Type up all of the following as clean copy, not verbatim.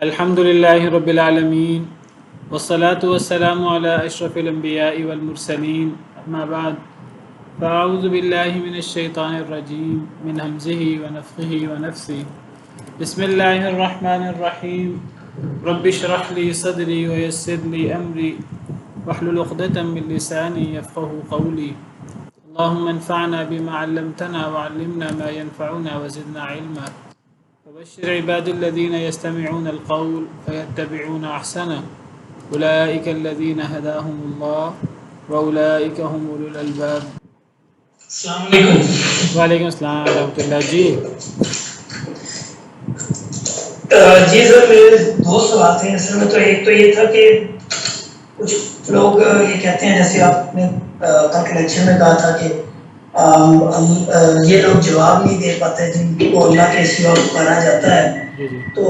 الحمد لله رب العالمين والصلاة والسلام على أشرف الأنبياء والمرسلين أما بعد فأعوذ بالله من الشيطان الرجيم من همزه ونفخه ونفثه بسم الله الرحمن الرحيم رب اشرح لي صدري ويسر لي أمري واحلل عقدة من لساني يفقه قولي اللهم انفعنا بما علمتنا وعلمنا ما ينفعنا وزدنا علما وبشر عباد الذين يستمعون القول فيتبعون أحسنه أولئك الذين هداهم الله وأولئك هم أولو الألباب. السلام علیکم. وعلیکم السلام ورحمۃ اللہ. جی جی سر میرے دو سوال تھے اصل میں. تو ایک تو یہ تھا کہ کچھ لوگ یہ کہتے ہیں جیسے آپ نے کل لیکچر میں کہا تھا کہ یہ لوگ جواب نہیں دے پاتے جن کو اللہ کے سوا پکارا جاتا ہے. تو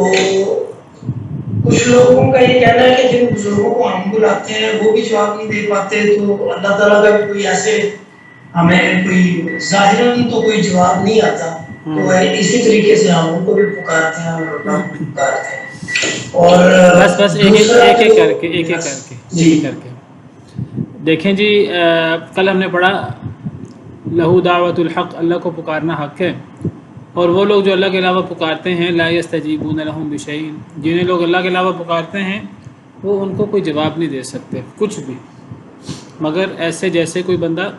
کچھ لوگوں کا یہ کہنا ہے کہ جن بزرگوں کو ہم بلاتے ہیں وہ بھی جواب نہیں دے پاتے، تو اللہ تعالیٰ کا بھی کوئی ایسے ہمیں کوئی ظاہراً تو کوئی جواب نہیں آتا، تو اسی طریقے سے ہم ان کو بھی پکارتے ہیں اور اللہ کو بھی پکارتے ہیں. اور بس ایک کر کے دیکھیں جی. کل ہم نے پڑھا لہو دعوت الحق، اللہ کو پکارنا حق ہے، اور وہ لوگ جو اللہ کے علاوہ پکارتے ہیں لا یستجیبون لہم بشیء، جنہیں لوگ اللہ کے علاوہ پکارتے ہیں وہ ان کو کوئی جواب نہیں دے سکتے کچھ بھی، مگر ایسے جیسے کوئی بندہ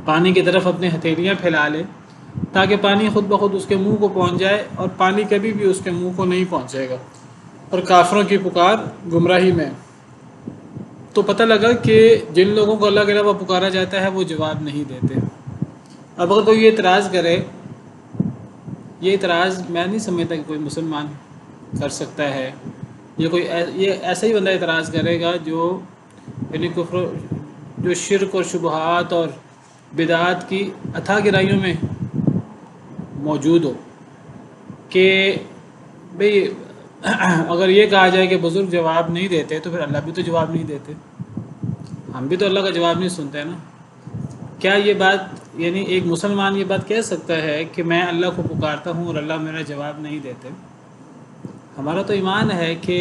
پانی کی طرف اپنے ہتھیلیاں پھیلا لے تاکہ پانی خود بخود اس کے منہ کو پہنچ جائے، اور پانی کبھی بھی اس کے منہ کو نہیں پہنچے گا. اور کافروں کی پکار گمراہی میں. تو پتہ لگا کہ جن لوگوں کو اللہ کے علاوہ پکارا جاتا ہے وہ جواب نہیں دیتے. اب اگر کوئی یہ اعتراض کرے، یہ اعتراض میں نہیں سمجھتا کہ کوئی مسلمان کر سکتا ہے. یہ ایسا ہی بندہ اعتراض کرے گا جو یعنی کفر، جو شرک اور شبہات اور بدعات کی اتھا گہرائیوں میں موجود ہو. کہ بھئی اگر یہ کہا جائے کہ بزرگ جواب نہیں دیتے تو پھر اللہ بھی تو جواب نہیں دیتے، ہم بھی تو اللہ کا جواب نہیں سنتے نا. کیا یہ بات یعنی ایک مسلمان یہ بات کہہ سکتا ہے کہ میں اللہ کو پکارتا ہوں اور اللہ میرا جواب نہیں دیتے؟ ہمارا تو ایمان ہے کہ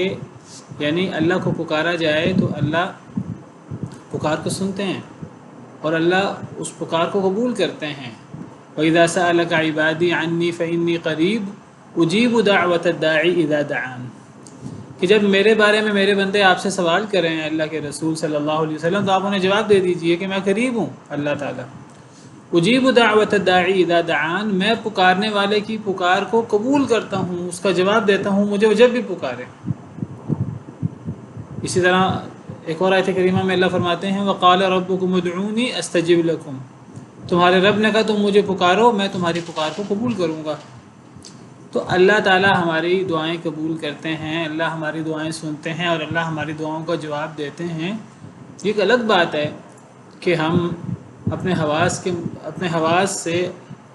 یعنی اللہ کو پکارا جائے تو اللہ پکار کو سنتے ہیں اور اللہ اس پکار کو قبول کرتے ہیں. وَإِذَا سَأَلَكَ عِبَادِي عَنِّي فَإِنِّي قَرِيبٌ أُجِيبُ دَعْوَةَ الدَّاعِ إِذَا دَعَانِ، کہ جب میرے بارے میں میرے بندے آپ سے سوال کریں اللہ کے رسول صلی اللہ علیہ وسلم، تو آپ انہیں جواب دے دیجئے کہ میں قریب ہوں. اللہ تعالیٰ اجیب دعوت الداعی اذا دعان، میں پکارنے والے کی پکار کو قبول کرتا ہوں، اس کا جواب دیتا ہوں مجھے وہ جب بھی پکارے. اسی طرح ایک اور آیت کریمہ میں اللہ فرماتے ہیں وقال ربکم ادعونی استجب لکم، تمہارے رب نے کہا تم مجھے پکارو میں تمہاری پکار کو قبول کروں گا. تو اللہ تعالیٰ ہماری دعائیں قبول کرتے ہیں، اللہ ہماری دعائیں سنتے ہیں اور اللہ ہماری دعاؤں کا جواب دیتے ہیں. یہ ایک الگ بات ہے کہ ہم اپنے حواس سے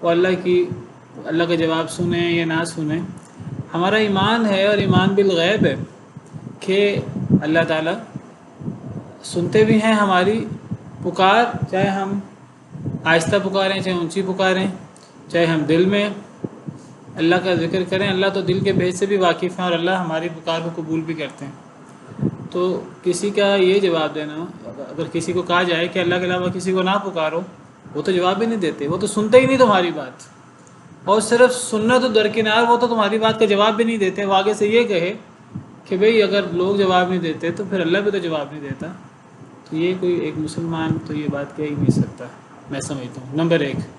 وہ اللہ کا جواب سنیں یا نہ سنیں. ہمارا ایمان ہے اور ایمان بالغیب ہے کہ اللہ تعالیٰ سنتے بھی ہیں ہماری پکار، چاہے ہم آہستہ پکاریں چاہے اونچی پکاریں، چاہے ہم دل میں اللہ کا ذکر کریں. اللہ تو دل کے بھیج سے بھی واقف ہیں اور اللہ ہماری پکار کو قبول بھی کرتے ہیں. تو کسی کا یہ جواب دینا، اگر کسی کو کہا جائے کہ اللہ کے علاوہ کسی کو نہ پکارو، وہ تو جواب بھی نہیں دیتے، وہ تو سنتے ہی نہیں تمہاری بات. اور صرف سننا تو درکنار، وہ تو تمہاری بات کا جواب بھی نہیں دیتے. وہ آگے سے یہ کہے کہ بھئی اگر لوگ جواب نہیں دیتے تو پھر اللہ بھی تو جواب نہیں دیتا. تو یہ کوئی ایک مسلمان تو یہ بات کہہ ہی نہیں سکتا، میں سمجھتا ہوں. نمبر 1.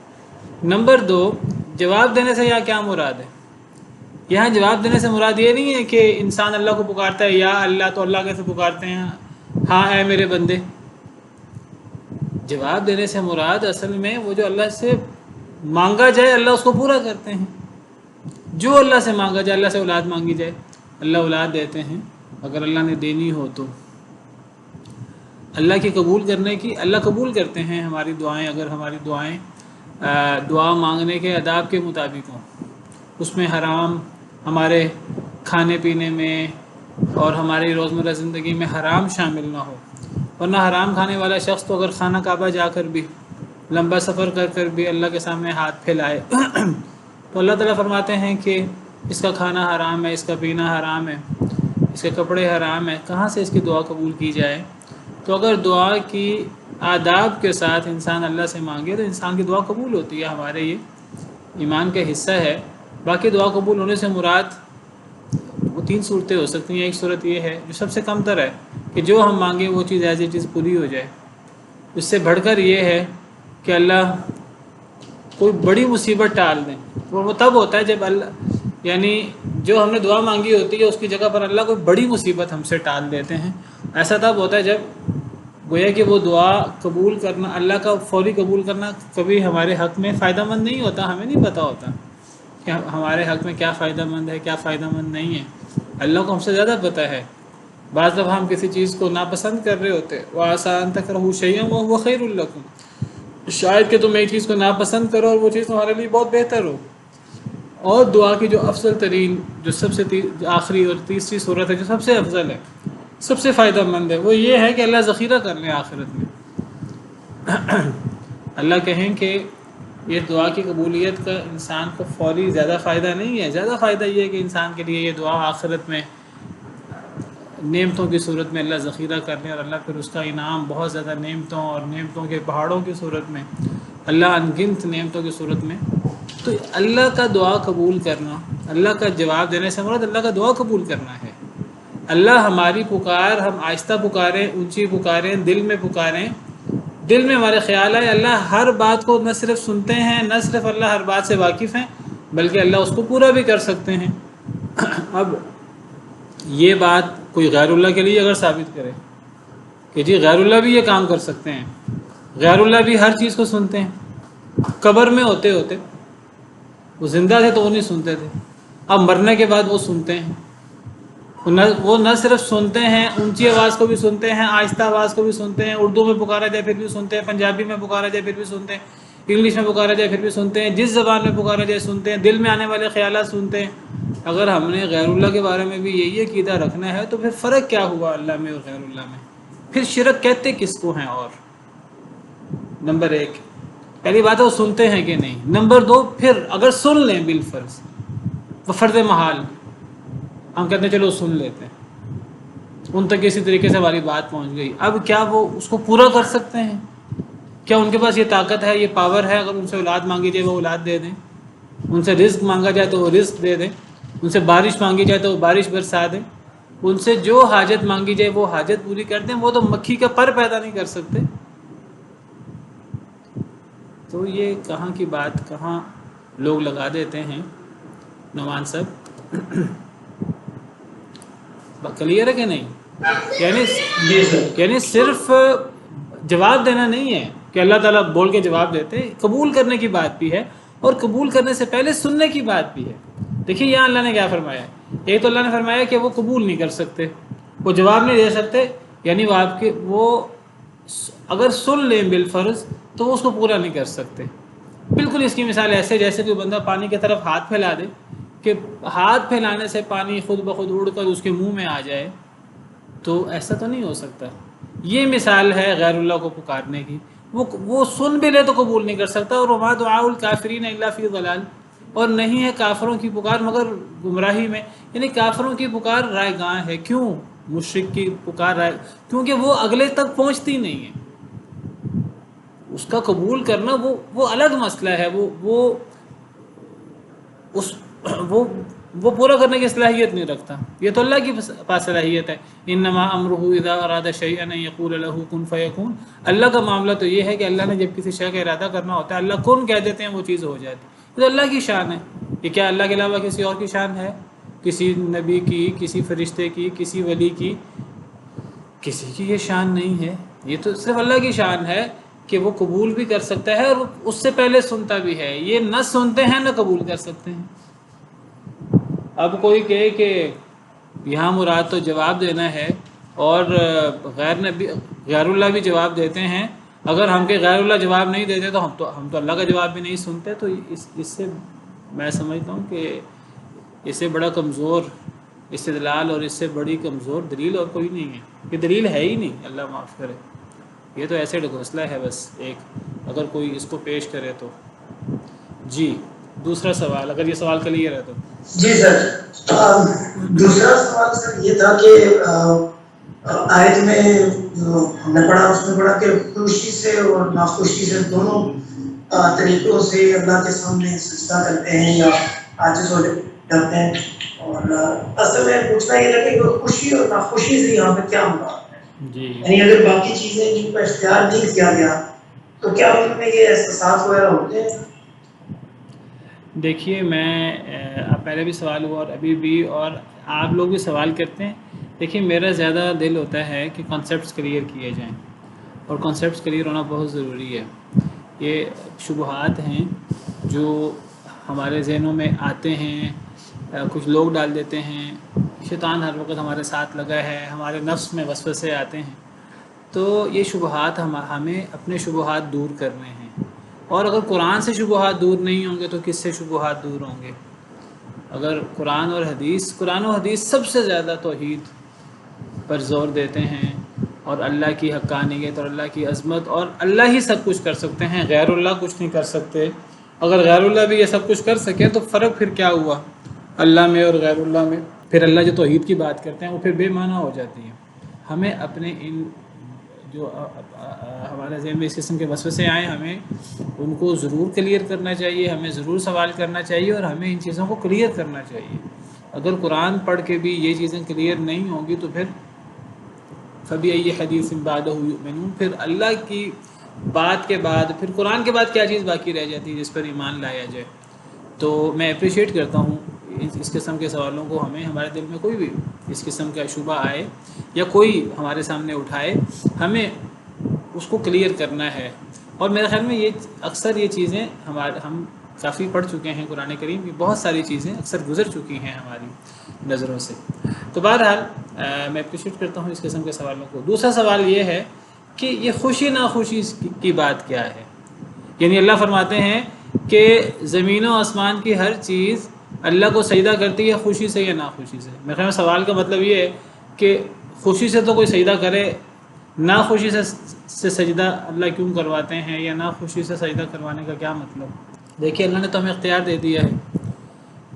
نمبر 2، جواب دینے سے یہاں کیا مراد ہے؟ یہاں جواب دینے سے مراد یہ نہیں ہے کہ انسان اللہ کو پکارتا ہے یا اللہ، تو اللہ کیسے پکارتے ہیں ہاں اے میرے بندے. جواب دینے سے مراد اصل میں وہ جو اللہ سے مانگا جائے اللہ اس کو پورا کرتے ہیں. جو اللہ سے مانگا جائے، اللہ سے اولاد مانگی جائے اللہ اولاد دیتے ہیں، اگر اللہ نے دینی ہو تو. اللہ کی قبول کرنے کی، اللہ قبول کرتے ہیں ہماری دعائیں، اگر ہماری دعائیں دعا مانگنے کے آداب کے مطابق ہوں، اس میں حرام ہمارے کھانے پینے میں اور ہماری روزمرہ زندگی میں حرام شامل نہ ہو. ورنہ حرام کھانے والا شخص تو اگر خانہ کعبہ جا کر بھی لمبا سفر کر کر بھی اللہ کے سامنے ہاتھ پھیلائے تو اللہ تعالیٰ فرماتے ہیں کہ اس کا کھانا حرام ہے، اس کا پینا حرام ہے، اس کے کپڑے حرام ہیں، کہاں سے اس کی دعا قبول کی جائے؟ تو اگر دعا کی آداب کے ساتھ انسان اللہ سے مانگے تو انسان کی دعا قبول ہوتی ہے. ہمارے یہ ایمان کا حصہ ہے. باقی دعا قبول ہونے سے مراد وہ 3 صورتیں ہو سکتی ہیں. ایک صورت یہ ہے جو سب سے کم تر ہے کہ جو ہم مانگیں وہ چیز ایز اٹ از پوری ہو جائے. اس سے بڑھ کر یہ ہے کہ اللہ کوئی بڑی مصیبت ٹال دیں. وہ تب ہوتا ہے جب اللہ یعنی جو ہم نے دعا مانگی ہوتی ہے اس کی جگہ پر اللہ کوئی بڑی مصیبت ہم سے ٹال دیتے ہیں. ایسا تب ہوتا ہے جب گویا کہ وہ دعا قبول کرنا، اللہ کا فوری قبول کرنا کبھی ہمارے حق میں فائدہ مند نہیں ہوتا. ہمیں نہیں پتہ ہوتا کہ ہمارے حق میں کیا فائدہ مند ہے، کیا فائدہ مند نہیں ہے. اللہ کو ہم سے زیادہ پتہ ہے. بعض دفعہ ہم کسی چیز کو ناپسند کر رہے ہوتے وَعَسَىٰ أَن تَكْرَهُوا شَيْئًا وَهُوَ خَيْرٌ لَكُمْ، شاید کہ تم ایک چیز کو ناپسند کرو اور وہ چیز تمہارے لیے بہت بہتر ہو. اور دعا کی جو افضل ترین، جو سب سے آخری اور تیسری صورت ہے جو سب سے افضل ہے، سب سے فائدہ مند ہے، وہ یہ ہے کہ اللہ ذخیرہ کر لیں آخرت میں. اللہ کہیں کہ یہ دعا کی قبولیت کا انسان کو فوری زیادہ فائدہ نہیں ہے. زیادہ فائدہ یہ ہے کہ انسان کے لیے یہ دعا آخرت میں نعمتوں کی صورت میں اللہ ذخیرہ کر لیں، اور اللہ پھر اس کا انعام بہت زیادہ نعمتوں اور نعمتوں کے پہاڑوں کی صورت میں، اللہ انگنت نعمتوں کی صورت میں. تو اللہ کا دعا قبول کرنا، اللہ کا جواب دینے سے مراد اللہ کا دعا قبول کرنا ہے. اللہ ہماری پکار ہم آہستہ پکاریں، اونچی پکاریں، دل میں پکاریں، دل میں ہمارے خیال آئے. اللہ ہر بات کو نہ صرف سنتے ہیں، نہ صرف اللہ ہر بات سے واقف ہیں، بلکہ اللہ اس کو پورا بھی کر سکتے ہیں. اب یہ بات کوئی غیر اللہ کے لیے اگر ثابت کرے کہ جی غیر اللہ بھی یہ کام کر سکتے ہیں، غیر اللہ بھی ہر چیز کو سنتے ہیں. قبر میں ہوتے ہوتے وہ زندہ تھے تو وہ نہیں سنتے تھے، اب مرنے کے بعد وہ سنتے ہیں. وہ نہ صرف سنتے ہیں، اونچی آواز کو بھی سنتے ہیں، آہستہ آواز کو بھی سنتے ہیں، اردو میں پکارا جائے پھر بھی سنتے ہیں، پنجابی میں پکارا جائے پھر بھی سنتے ہیں، انگلش میں پکارا جائے پھر بھی سنتے ہیں، جس زبان میں پکارا جائے سنتے ہیں، دل میں آنے والے خیالات سنتے ہیں. اگر ہم نے غیر اللہ کے بارے میں بھی یہی عقیدہ رکھنا ہے تو پھر فرق کیا ہوا اللہ میں اور غیر اللہ میں؟ پھر شرک کہتے کس کو ہیں؟ اور نمبر 1 پہلی بات ہے وہ سنتے ہیں کہ نہیں. نمبر 2 پھر اگر سن لیں بالفرض، وہ فرض محال، ہم کہتے ہیں چلو سن لیتے ہیں، ان تک اسی طریقے سے ہماری بات پہنچ گئی. اب کیا وہ اس کو پورا کر سکتے ہیں؟ کیا ان کے پاس یہ طاقت ہے، یہ پاور ہے؟ اگر ان سے اولاد مانگی جائے وہ اولاد دے دیں، ان سے رزق مانگا جائے تو وہ رزق دے دیں، ان سے بارش مانگی جائے تو وہ بارش برسا دیں، ان سے جو حاجت مانگی جائے وہ حاجت پوری کر دیں. وہ تو مکھی کا پر پیدا نہیں کر سکتے. تو یہ کہاں کی بات کہاں لوگ لگا دیتے ہیں. نعمان صاحب کلیئر ہے کہ نہیں؟ یعنی صرف جواب دینا نہیں ہے کہ اللہ تعالیٰ بول کے جواب دیتے، قبول کرنے کی بات بھی ہے، اور قبول کرنے سے پہلے سننے کی بات بھی ہے. دیکھیے یہاں اللہ نے کیا فرمایا ہے. ایک تو اللہ نے فرمایا کہ وہ قبول نہیں کر سکتے، وہ جواب نہیں دے سکتے، یعنی وہ آپ کے وہ اگر سن لیں بالفرض تو وہ اس کو پورا نہیں کر سکتے. بالکل اس کی مثال ایسے جیسے کوئی بندہ پانی کی طرف ہاتھ پھیلا دے کہ ہاتھ پھیلانے سے پانی خود بخود اڑ کر اس کے منہ میں آ جائے، تو ایسا تو نہیں ہو سکتا. یہ مثال ہے غیر اللہ کو پکارنے کی. وہ سن بھی لے تو قبول نہیں کر سکتا. اور وما دعاء الکافرین الا فی ضلال، اور نہیں ہے کافروں کی پکار مگر گمراہی میں. یعنی کافروں کی پکار رائے گاہ ہے. کیوں؟ مشرک کی پکار رائے، کیونکہ وہ اگلے تک پہنچتی نہیں ہے. اس کا قبول کرنا وہ الگ مسئلہ ہے. وہ پورا کرنے کی صلاحیت نہیں رکھتا. یہ تو اللہ کی پاس صلاحیت ہے. انما امرہ اذا اراد شیئا ان یقول له کن فیکون. اللہ کا معاملہ تو یہ ہے کہ اللہ نے جب کسی شے کا ارادہ کرنا ہوتا ہے اللہ کن کہہ دیتے ہیں، وہ چیز ہو جاتی ہے. یہ تو اللہ کی شان ہے. یہ کیا اللہ کے علاوہ کسی اور کی شان ہے؟ کسی نبی کی، کسی فرشتے کی، کسی ولی کی، کسی کی یہ شان نہیں ہے. یہ تو صرف اللہ کی شان ہے کہ وہ قبول بھی کر سکتا ہے اور اس سے پہلے سنتا بھی ہے. یہ نہ سنتے ہیں نہ قبول کر سکتے ہیں. اب کوئی کہے کہ یہاں مراد تو جواب دینا ہے اور غیر اللہ بھی جواب دیتے ہیں، اگر ہم کے غیر اللہ جواب نہیں دیتے تو ہم تو اللہ کا جواب بھی نہیں سنتے. تو اس سے میں سمجھتا ہوں کہ اس سے بڑا کمزور استدلال اور اس سے بڑی کمزور دلیل اور کوئی نہیں ہے. یہ دلیل ہے ہی نہیں، اللہ معاف کرے. یہ تو ایسے ڈھکوسلا ہے بس ایک، اگر کوئی اس کو پیش کرے تو. جی دوسرا سوال اگر یہ سوال کلیئر ہے تو. جی سر، دوسرا سوال سر یہ تھا کہ آیت میں جو ہم نے پڑھا اس میں پڑھا کہ خوشی سے اور ناخوشی سے دونوں طریقوں سے اللہ کے سامنے سجدہ کرتے ہیں یا عاجز ہو جاتے ہیں. اور اصل میں پوچھنا یہ تھا کہ خوشی اور ناخوشی سے یہاں پہ کیا مراد ہے؟ جی یعنی اگر باقی چیزیں جن کا اختیار نہیں کیا گیا تو کیا ان میں یہ احساسات وغیرہ ہوتے ہیں؟ دیکھیے میں پہلے بھی سوال ہوا اور ابھی بھی اور آپ لوگ بھی سوال کرتے ہیں. دیکھیے میرا زیادہ دل ہوتا ہے کہ کانسیپٹس کلیئر کیے جائیں اور کانسیپٹس کلیئر ہونا بہت ضروری ہے. یہ شبہات ہیں جو ہمارے ذہنوں میں آتے ہیں، کچھ لوگ ڈال دیتے ہیں. شیطان ہر وقت ہمارے ساتھ لگا ہے، ہمارے نفس میں وسوسے آتے ہیں. تو یہ شبہات ہمیں اپنے شبہات دور کرنے ہیں. اور اگر قرآن سے شبہات دور نہیں ہوں گے تو کس سے شبہات دور ہوں گے؟ اگر قرآن و حدیث سب سے زیادہ توحید پر زور دیتے ہیں اور اللہ کی حقانیت اور اللہ کی عظمت اور اللہ ہی سب کچھ کر سکتے ہیں، غیر اللہ کچھ نہیں کر سکتے. اگر غیر اللہ بھی یہ سب کچھ کر سکے تو فرق پھر کیا ہوا اللہ میں اور غیر اللہ میں؟ پھر اللہ جو توحید کی بات کرتے ہیں وہ پھر بے معنی ہو جاتی ہے. ہمیں اپنے ان جو ہمارے ذہن میں اس قسم کے وسوسے آئیں ہمیں ان کو ضرور کلیئر کرنا چاہیے، ہمیں ضرور سوال کرنا چاہیے اور ہمیں ان چیزوں کو کلیئر کرنا چاہیے. اگر قرآن پڑھ کے بھی یہ چیزیں کلیئر نہیں ہوں گی تو پھر فَبِأَيِّ حَدِيثٍ بَعْدَهُ يُؤْمِنُونَ، پھر اللہ کی بات کے بعد پھر قرآن کے بعد کیا چیز باقی رہ جاتی ہے جس پر ایمان لایا جائے؟ تو میں اپریشیٹ کرتا ہوں اس قسم کے سوالوں کو. ہمیں ہمارے دل میں کوئی بھی اس قسم کا شبہ آئے یا کوئی ہمارے سامنے اٹھائے ہمیں اس کو کلیئر کرنا ہے. اور میرے خیال میں یہ اکثر یہ چیزیں ہم کافی پڑھ چکے ہیں قرآن کریم کی، بہت ساری چیزیں اکثر گزر چکی ہیں ہماری نظروں سے. تو بہرحال میں اپریشیٹ کرتا ہوں اس قسم کے سوالوں کو. دوسرا سوال یہ ہے کہ یہ خوشی ناخوشی کی بات کیا ہے؟ یعنی اللہ فرماتے ہیں کہ زمین و آسمان کی ہر چیز اللہ کو سجدہ کرتی ہے، خوشی سے یا ناخوشی سے. میرے خیال میں سوال کا مطلب یہ ہے کہ خوشی سے تو کوئی سجدہ کرے، ناخوشی سے سجدہ اللہ کیوں کرواتے ہیں، یا ناخوشی سے سجدہ کروانے کا کیا مطلب؟ دیکھیں اللہ نے تو ہمیں اختیار دے دیا ہے.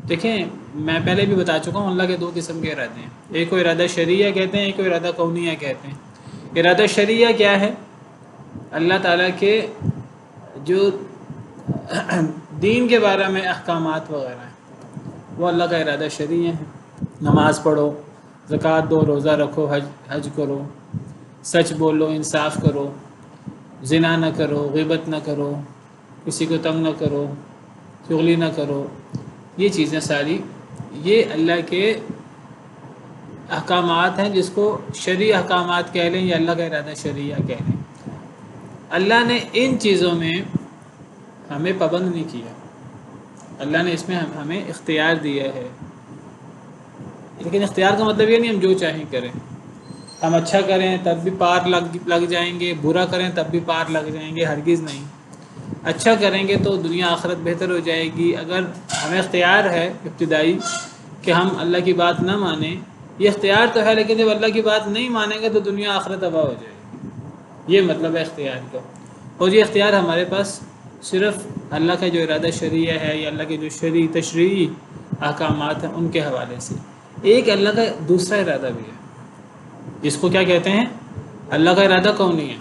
دیکھیں میں پہلے بھی بتا چکا ہوں اللہ کے دو قسم کے ارادے ہیں. ایک کو ارادہ شرعیہ کہتے ہیں، ایک کو ارادہ کونیہ کہتے ہیں. ارادہ شرعیہ کیا ہے؟ اللہ تعالیٰ کے جو دین کے بارے میں احکامات وغیرہ ہیں وہ اللہ کا ارادہ شرعیہ ہے. نماز پڑھو، زکوٰۃ دو، روزہ رکھو، حج کرو، سچ بولو، انصاف کرو، زنا نہ کرو، غیبت نہ کرو، کسی کو تنگ نہ کرو، چغلی نہ کرو. یہ چیزیں ساری یہ اللہ کے احکامات ہیں جس کو شرعی احکامات کہہ لیں یا اللہ کا ارادہ شرعیہ کہہ لیں. اللہ نے ان چیزوں میں ہمیں پابند نہیں کیا، اللہ نے اس میں ہمیں اختیار دیا ہے. لیکن اختیار کا مطلب یہ نہیں ہم جو چاہیں کریں. ہم اچھا کریں تب بھی پار لگ جائیں گے، برا کریں تب بھی پار لگ جائیں گے، ہرگز نہیں. اچھا کریں گے تو دنیا آخرت بہتر ہو جائے گی. اگر ہمیں اختیار ہے ابتدائی کہ ہم اللہ کی بات نہ مانیں، یہ اختیار تو ہے، لیکن جب اللہ کی بات نہیں مانیں گے تو دنیا آخرت تباہ ہو جائے گی. یہ مطلب ہے اختیار کا. اور یہ اختیار ہمارے پاس صرف اللہ کا جو ارادہ شرعیہ ہے یا اللہ کے جو تشریعی احکامات ہیں ان کے حوالے سے. ایک اللہ کا دوسرا ارادہ بھی ہے جس کو کیا کہتے ہیں؟ اللہ کا ارادہ کونیہ.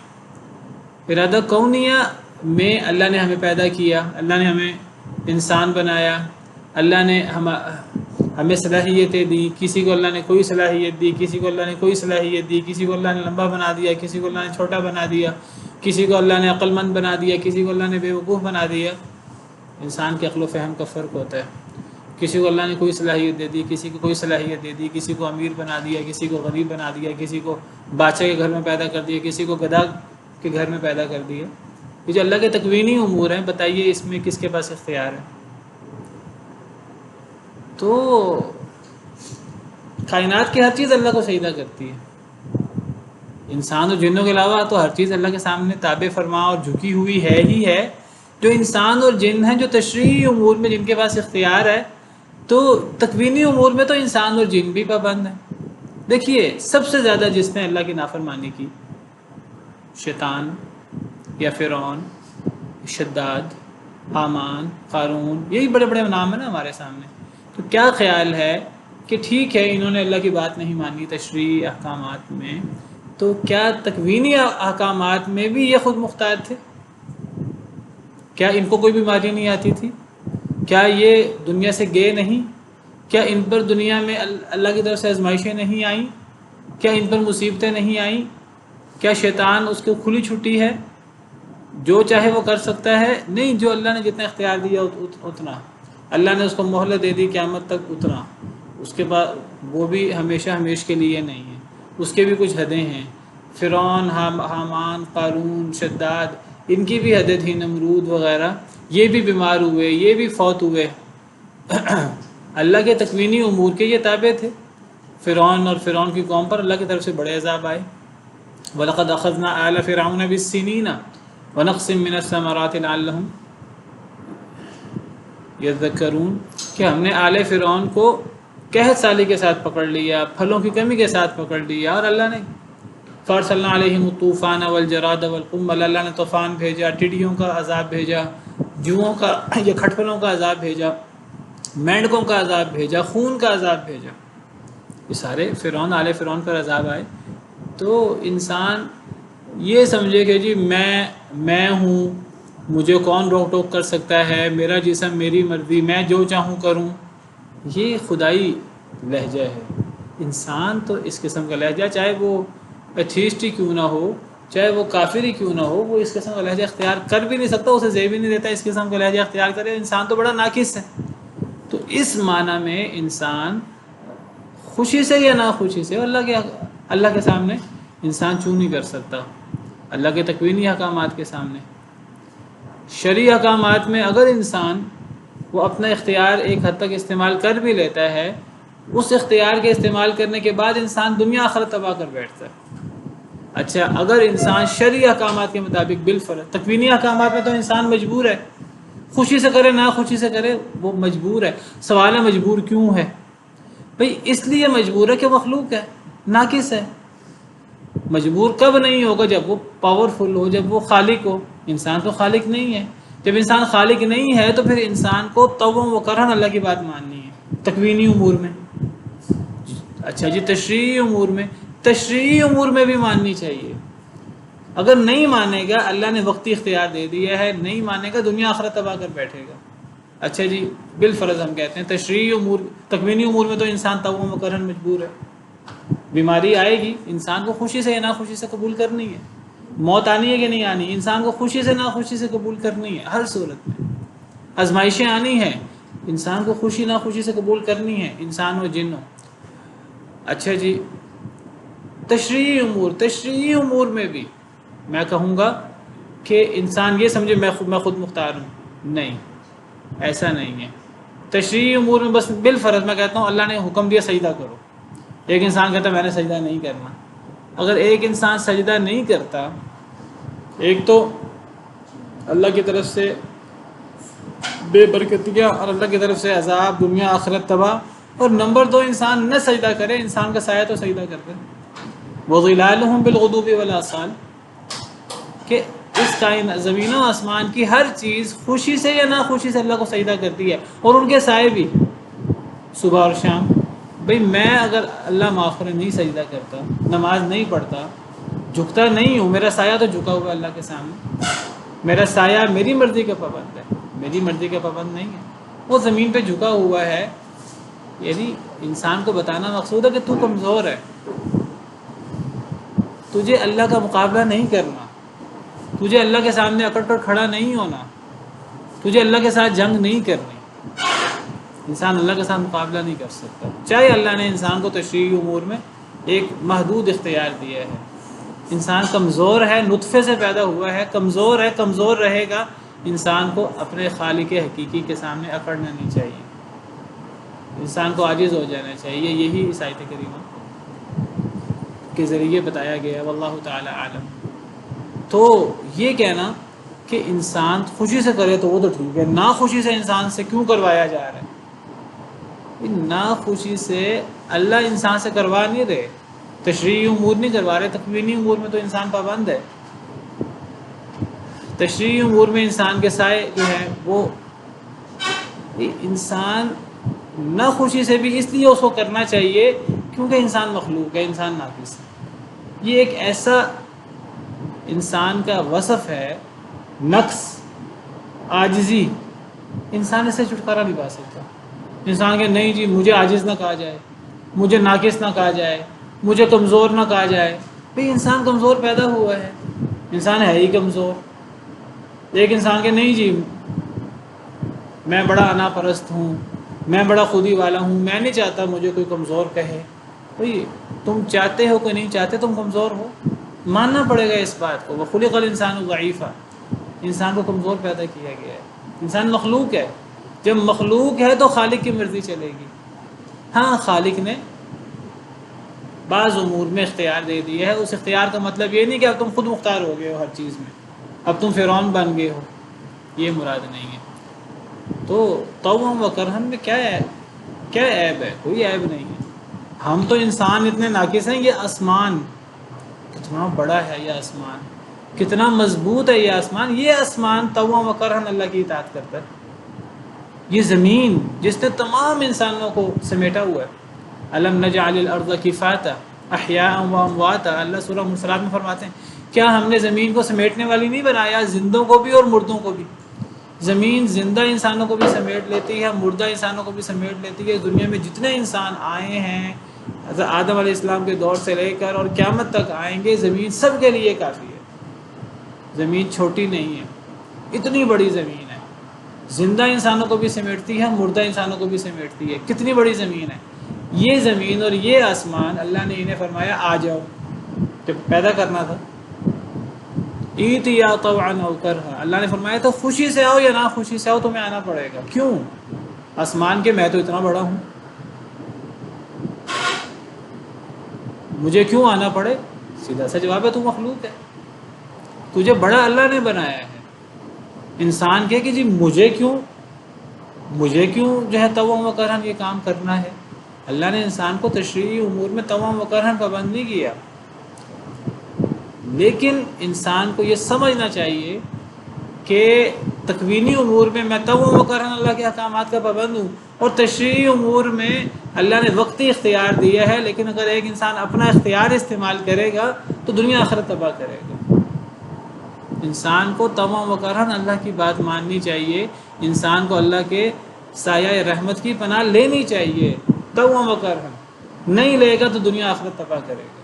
ارادہ کونیہ میں اللہ نے ہمیں پیدا کیا، اللہ نے ہمیں انسان بنایا، اللہ نے ہمیں صلاحیتیں دی. کسی کو اللہ نے کوئی صلاحیت دی، کسی کو اللہ نے کوئی صلاحیت دی، کسی کو اللہ نے لمبا بنا دیا، کسی کو اللہ نے چھوٹا بنا دیا، کسی کو اللہ نے عقل مند بنا دیا، کسی کو اللہ نے بے وقوف بنا دیا. انسان کے عقل و فہم کا فرق ہوتا ہے. کسی کو اللہ نے کوئی صلاحیت دے دی، کسی کو کوئی صلاحیت دے دی، کسی کو امیر بنا دیا، کسی کو غریب بنا دیا، کسی کو بادشاہ کے گھر میں پیدا کر دیا، کسی کو گدھا کے گھر میں پیدا کر دیا. یہ جو اللہ کے تکوینی امور ہیں، بتائیے اس میں کس کے پاس اختیار ہے؟ تو کائنات کی ہر چیز اللہ کو سجدہ کرتی ہے. انسان اور جنوں کے علاوہ تو ہر چیز اللہ کے سامنے تابع فرما اور جھکی ہوئی ہے ہی ہے. جو انسان اور جن ہیں جو تشریعی امور میں جن کے پاس اختیار ہے، تو تکوینی امور میں تو انسان اور جن بھی پابند ہیں. دیکھیے سب سے زیادہ جس نے اللہ کی نافرمانی کی، شیطان یا فرعون، شداد حامان، قارون، یہی بڑے بڑے نام ہیں نا ہمارے سامنے. تو کیا خیال ہے کہ ٹھیک ہے انہوں نے اللہ کی بات نہیں مانی تشریعی احکامات میں، تو کیا تکوینی احکامات میں بھی یہ خود مختار تھے؟ کیا ان کو کوئی بیماری نہیں آتی تھی؟ کیا یہ دنیا سے گئے نہیں؟ کیا ان پر دنیا میں اللہ کی طرف سے آزمائشیں نہیں آئیں؟ کیا ان پر مصیبتیں نہیں آئیں؟ کیا شیطان اس کو کھلی چھٹی ہے، جو چاہے وہ کر سکتا ہے؟ نہیں، جو اللہ نے جتنا اختیار دیا اتنا. اللہ نے اس کو مہلت دے دی قیامت تک اتنا، اس کے بعد وہ بھی ہمیشہ کے لیے نہیں ہے، اس کے بھی کچھ حدیں ہیں. فرعون، حامان، قارون، شداد، ان کی بھی حدیں تھیں، نمرود وغیرہ، یہ بھی بیمار ہوئے، یہ بھی فوت ہوئے. اللہ کے تکوینی امور کے یہ تابع تھے. فرعون اور فرعون کی قوم پر اللہ کی طرف سے بڑے عذاب آئے. وَلَقَدْ أَخَذْنَا آلَ فِرْعَوْنَ بِالسِّنِينَ وَنَقْصٍ مِّنَ الثَّمَرَاتِ لَعَلَّهُمْ يَذَّكَّرُونَ کہ ہم نے آل فرعون کو قحط سالی کے ساتھ پکڑ لیا، پھلوں کی کمی کے ساتھ پکڑ لیا. اور اللہ نے فَأَرْسَلْنَا عَلَيْهِمُ الطُّوفَانَ وَالْجَرَادَ وَالْقُمَّلَ، اللہ نے طوفان بھیجا، ٹڈیوں کا عذاب بھیجا، جوؤں کا یا کھٹپھلوں کا عذاب بھیجا، مینڈکوں کا عذاب بھیجا، خون کا عذاب بھیجا. یہ سارے فرعون، آل فرعون پر عذاب آئے. تو انسان یہ سمجھے کہ جی میں ہوں، مجھے کون روک ٹوک کر سکتا ہے، میرا جسم میری مرضی، میں جو چاہوں کروں، یہ خدائی لہجہ ہے. انسان تو اس قسم کا لہجہ، چاہے وہ ایتھیسٹ ہی کیوں نہ ہو، چاہے وہ کافر ہی کیوں نہ ہو، وہ اس قسم کا لہجہ اختیار کر بھی نہیں سکتا، اسے زیب بھی نہیں دیتا اس قسم کا لہجہ اختیار کرے. انسان تو بڑا ناقص ہے. تو اس معنی میں انسان خوشی سے یا ناخوشی سے اللہ کے سامنے انسان چوں نہیں کر سکتا. اللہ کے تکوینی احکامات کے سامنے، شرعی احکامات میں اگر انسان وہ اپنا اختیار ایک حد تک استعمال کر بھی لیتا ہے، اس اختیار کے استعمال کرنے کے بعد انسان دنیا آخرت تباہ کر بیٹھتا ہے. اچھا، اگر انسان شرعی احکامات کے مطابق بالفرض، تکوینی احکامات میں تو انسان مجبور ہے، خوشی سے کرے ناخوشی سے کرے وہ مجبور ہے. سوال ہے مجبور کیوں ہے؟ بھئی اس لیے مجبور ہے کہ مخلوق ہے، ناقص ہے. مجبور کب نہیں ہوگا؟ جب وہ پاورفل ہو، جب وہ خالق ہو. انسان تو خالق نہیں ہے. جب انسان خالق نہیں ہے تو پھر انسان کو طوعاً و کرہاً اللہ کی بات ماننی ہے تکوینی امور میں. اچھا جی، تشریعی امور میں بھی ماننی چاہیے. اگر نہیں مانے گا، اللہ نے وقتی اختیار دے دیا ہے، نہیں مانے گا دنیا آخرت تباہ کر بیٹھے گا. اچھا جی، بالفرض ہم کہتے ہیں تشریعی امور، تکوینی امور میں تو انسان طوعاً و کرہاً مجبور ہے. بیماری آئے گی، انسان کو خوشی سے یا ناخوشی سے قبول کرنی ہے. موت آنی ہے کہ نہیں آنی، انسان کو خوشی سے ناخوشی سے قبول کرنی ہے. ہر صورت میں آزمائشیں آنی ہیں، انسان کو خوشی ناخوشی سے قبول کرنی ہے، انسان ہو جن ہو. اچھا جی، تشریعی امور میں بھی میں کہوں گا کہ انسان یہ سمجھے میں خود مختار ہوں. نہیں، ایسا نہیں ہے. تشریعی امور میں بس بالفرض میں کہتا ہوں اللہ نے حکم دیا سجدہ کرو، ایک انسان کہتا ہے میں نے سجدہ نہیں کرنا. اگر ایک انسان سجدہ نہیں کرتا، ایک تو اللہ کی طرف سے بے برکتیاں اور اللہ کی طرف سے عذاب، دنیا آخرت تباہ، اور نمبر دو انسان نہ سجدہ کرے، انسان کا سایہ تو سجدہ کرتے. وَظِلَالُهُمْ بِالْغُدُوِّ وَالْآصَالِ کہ اس کائنات زمین و آسمان کی ہر چیز خوشی سے یا ناخوشی سے اللہ کو سجدہ کرتی ہے، اور ان کے سائے بھی صبح اور شام. بھئی میں اگر اللہ معاف کرے نہیں سجدہ کرتا، نماز نہیں پڑھتا، جھکتا نہیں ہوں، میرا سایہ تو جھکا ہوا ہے اللہ کے سامنے. میرا سایہ میری مرضی کا پابند ہے، میری مرضی کا پابند نہیں ہے. وہ زمین پہ جھکا ہوا ہے. یعنی انسان کو بتانا مقصود ہے کہ تو کمزور ہے، تجھے اللہ کا مقابلہ نہیں کرنا، تجھے اللہ کے سامنے اکڑ کر کھڑا نہیں ہونا، تجھے اللہ کے ساتھ جنگ نہیں کرنی. انسان اللہ کے ساتھ مقابلہ نہیں کر سکتا، چاہے اللہ نے انسان کو تشریعی امور میں ایک محدود اختیار دیا ہے. انسان کمزور ہے، نطفے سے پیدا ہوا ہے، کمزور ہے، کمزور رہے گا. انسان کو اپنے خالق حقیقی کے سامنے اکڑنا نہیں چاہیے، انسان کو عاجز ہو جانا چاہیے. یہی اس آیت کریمہ کے ذریعے بتایا گیا ہے. واللہ تعالی عالم. تو یہ کہنا کہ انسان خوشی سے کرے تو وہ تو ٹھیک ہے، ناخوشی سے انسان سے کیوں کروایا جا رہا ہے؟ ناخوشی سے اللہ انسان سے کروا نہیں رہے، تشریعی امور نہیں کروا رہے، تکوینی امور میں تو انسان پابند ہے. تشریعی امور میں انسان کے سائے جو ہے وہ انسان نہ خوشی سے بھی اس لیے اس کو کرنا چاہیے کیونکہ انسان مخلوق ہے، انسان ناقص ہے. یہ ایک ایسا انسان کا وصف ہے، نقص، عاجزی، انسان اس سے چھٹکارا نہیں پا سکتا. انسان کہ نہیں جی مجھے عاجز نہ کہا جائے، مجھے ناقص نہ کہا جائے، مجھے کمزور نہ کہا جائے. بھئی انسان کمزور پیدا ہوا ہے، انسان ہے ہی کمزور. ایک انسان کہ نہیں جی میں بڑا انا پرست ہوں، میں بڑا خودی والا ہوں، میں نہیں چاہتا مجھے کوئی کمزور کہے. بھئی تم چاہتے ہو کہ نہیں چاہتے، تم کمزور ہو، ماننا پڑے گا اس بات کو. وَخُلِقَ الْإِنسَانُ ضَعِيفًا، انسان کو کمزور پیدا کیا گیا ہے. انسان مخلوق ہے، جب مخلوق ہے تو خالق کی مرضی چلے گی. ہاں خالق نے بعض امور میں اختیار دے دیا ہے. اس اختیار کا مطلب یہ نہیں کہ اب تم خود مختار ہو گئے ہو ہر چیز میں، اب تم فرعون بن گئے ہو، یہ مراد نہیں ہے. تو طوعا و کرہن میں کیا ہے، کیا عیب ہے؟ کوئی عیب نہیں ہے. ہم تو انسان اتنے ناقص ہیں. یہ آسمان کتنا بڑا ہے، یہ آسمان کتنا مضبوط ہے، یہ آسمان، یہ آسمان طوعا و کرہن اللہ کی اطاعت کرتا ہے. یہ زمین جس نے تمام انسانوں کو سمیٹا ہوا ہے. الم نجعل الارض کفاتا احیاء و امواتا، اللہ سورہ مرسلات میں فرماتے ہیں کیا ہم نے زمین کو سمیٹنے والی نہیں بنایا، زندوں کو بھی اور مردوں کو بھی. زمین زندہ انسانوں کو بھی سمیٹ لیتی ہے، مردہ انسانوں کو بھی سمیٹ لیتی ہے. دنیا میں جتنے انسان آئے ہیں حضرت آدم علیہ السلام کے دور سے لے کر اور قیامت تک آئیں گے، زمین سب کے لیے کافی ہے. زمین چھوٹی نہیں ہے، اتنی بڑی زمین ہے. زندہ انسانوں کو بھی سمیٹتی ہے، مردہ انسانوں کو بھی سمیٹتی ہے. کتنی بڑی زمین ہے یہ زمین اور یہ آسمان. اللہ نے انہیں فرمایا آ جاؤ، جب پیدا کرنا تھا ایتیا طوعا او کرہا، اللہ نے فرمایا تو خوشی سے آؤ یا نہ خوشی سے آؤ تمہیں آنا پڑے گا. کیوں؟ آسمان کے میں تو اتنا بڑا ہوں، مجھے کیوں آنا پڑے؟ سیدھا سا جواب ہے تو مخلوق ہے، تجھے بڑا اللہ نے بنایا ہے. انسان کہ جی مجھے کیوں جو ہے طوعا و کرہن یہ کام کرنا ہے. اللہ نے انسان کو تشریعی امور میں طوعا و کرہن پابند نہیں کیا، لیکن انسان کو یہ سمجھنا چاہیے کہ تکوینی امور میں میں طوعا و کرہن اللہ کے احکامات کا پابند ہوں، اور تشریعی امور میں اللہ نے وقتی اختیار دیا ہے. لیکن اگر ایک انسان اپنا اختیار استعمال کرے گا تو دنیا آخرت تباہ کرے گا. انسان کو طوعا و کرہن اللہ کی بات ماننی چاہیے، انسان کو اللہ کے سایہ رحمت کی پناہ لینی چاہیے. طوعا و کرہن نہیں لے گا تو دنیا آخرت تباہ کرے گا.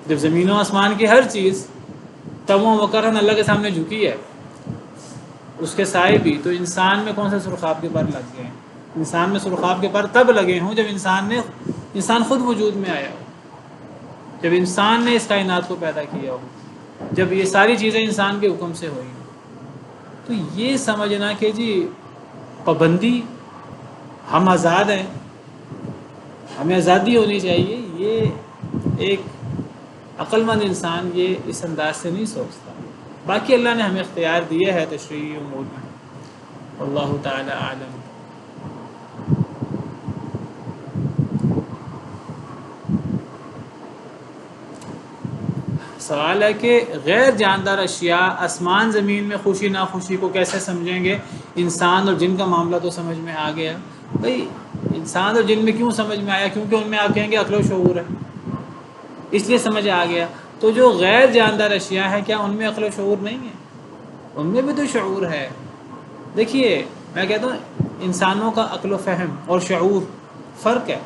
جب زمین و آسمان کی ہر چیز طوعا و کرہن اللہ کے سامنے جھکی ہے، اس کے سائے بھی، تو انسان میں کون سے سرخاب کے پر لگ گئے ہیں؟ انسان میں سرخاب کے پر تب لگے ہوں جب انسان خود وجود میں آیا ہو، جب انسان نے اس کائنات کو پیدا کیا ہو، جب یہ ساری چیزیں انسان کے حکم سے ہوئی. تو یہ سمجھنا کہ جی پابندی، ہم آزاد ہیں، ہمیں آزادی ہونی چاہیے، یہ ایک عقل مند انسان یہ اس انداز سے نہیں سوچتا. باقی اللہ نے ہمیں اختیار دیا ہے تشریعی امور میں. اللہ تعالی عالم. سوال ہے کہ غیر جاندار اشیاء، آسمان زمین میں خوشی ناخوشی کو کیسے سمجھیں گے؟ انسان اور جن کا معاملہ تو سمجھ میں آ گیا. بھئی انسان اور جن میں کیوں سمجھ میں آیا؟ کیونکہ ان میں آپ کہیں گے عقل و شعور ہے، اس لیے سمجھ آ گیا. تو جو غیر جاندار اشیاء ہیں کیا ان میں عقل و شعور نہیں ہے؟ ان میں بھی تو شعور ہے. دیکھیے میں کہتا ہوں انسانوں کا عقل و فہم اور شعور فرق ہے،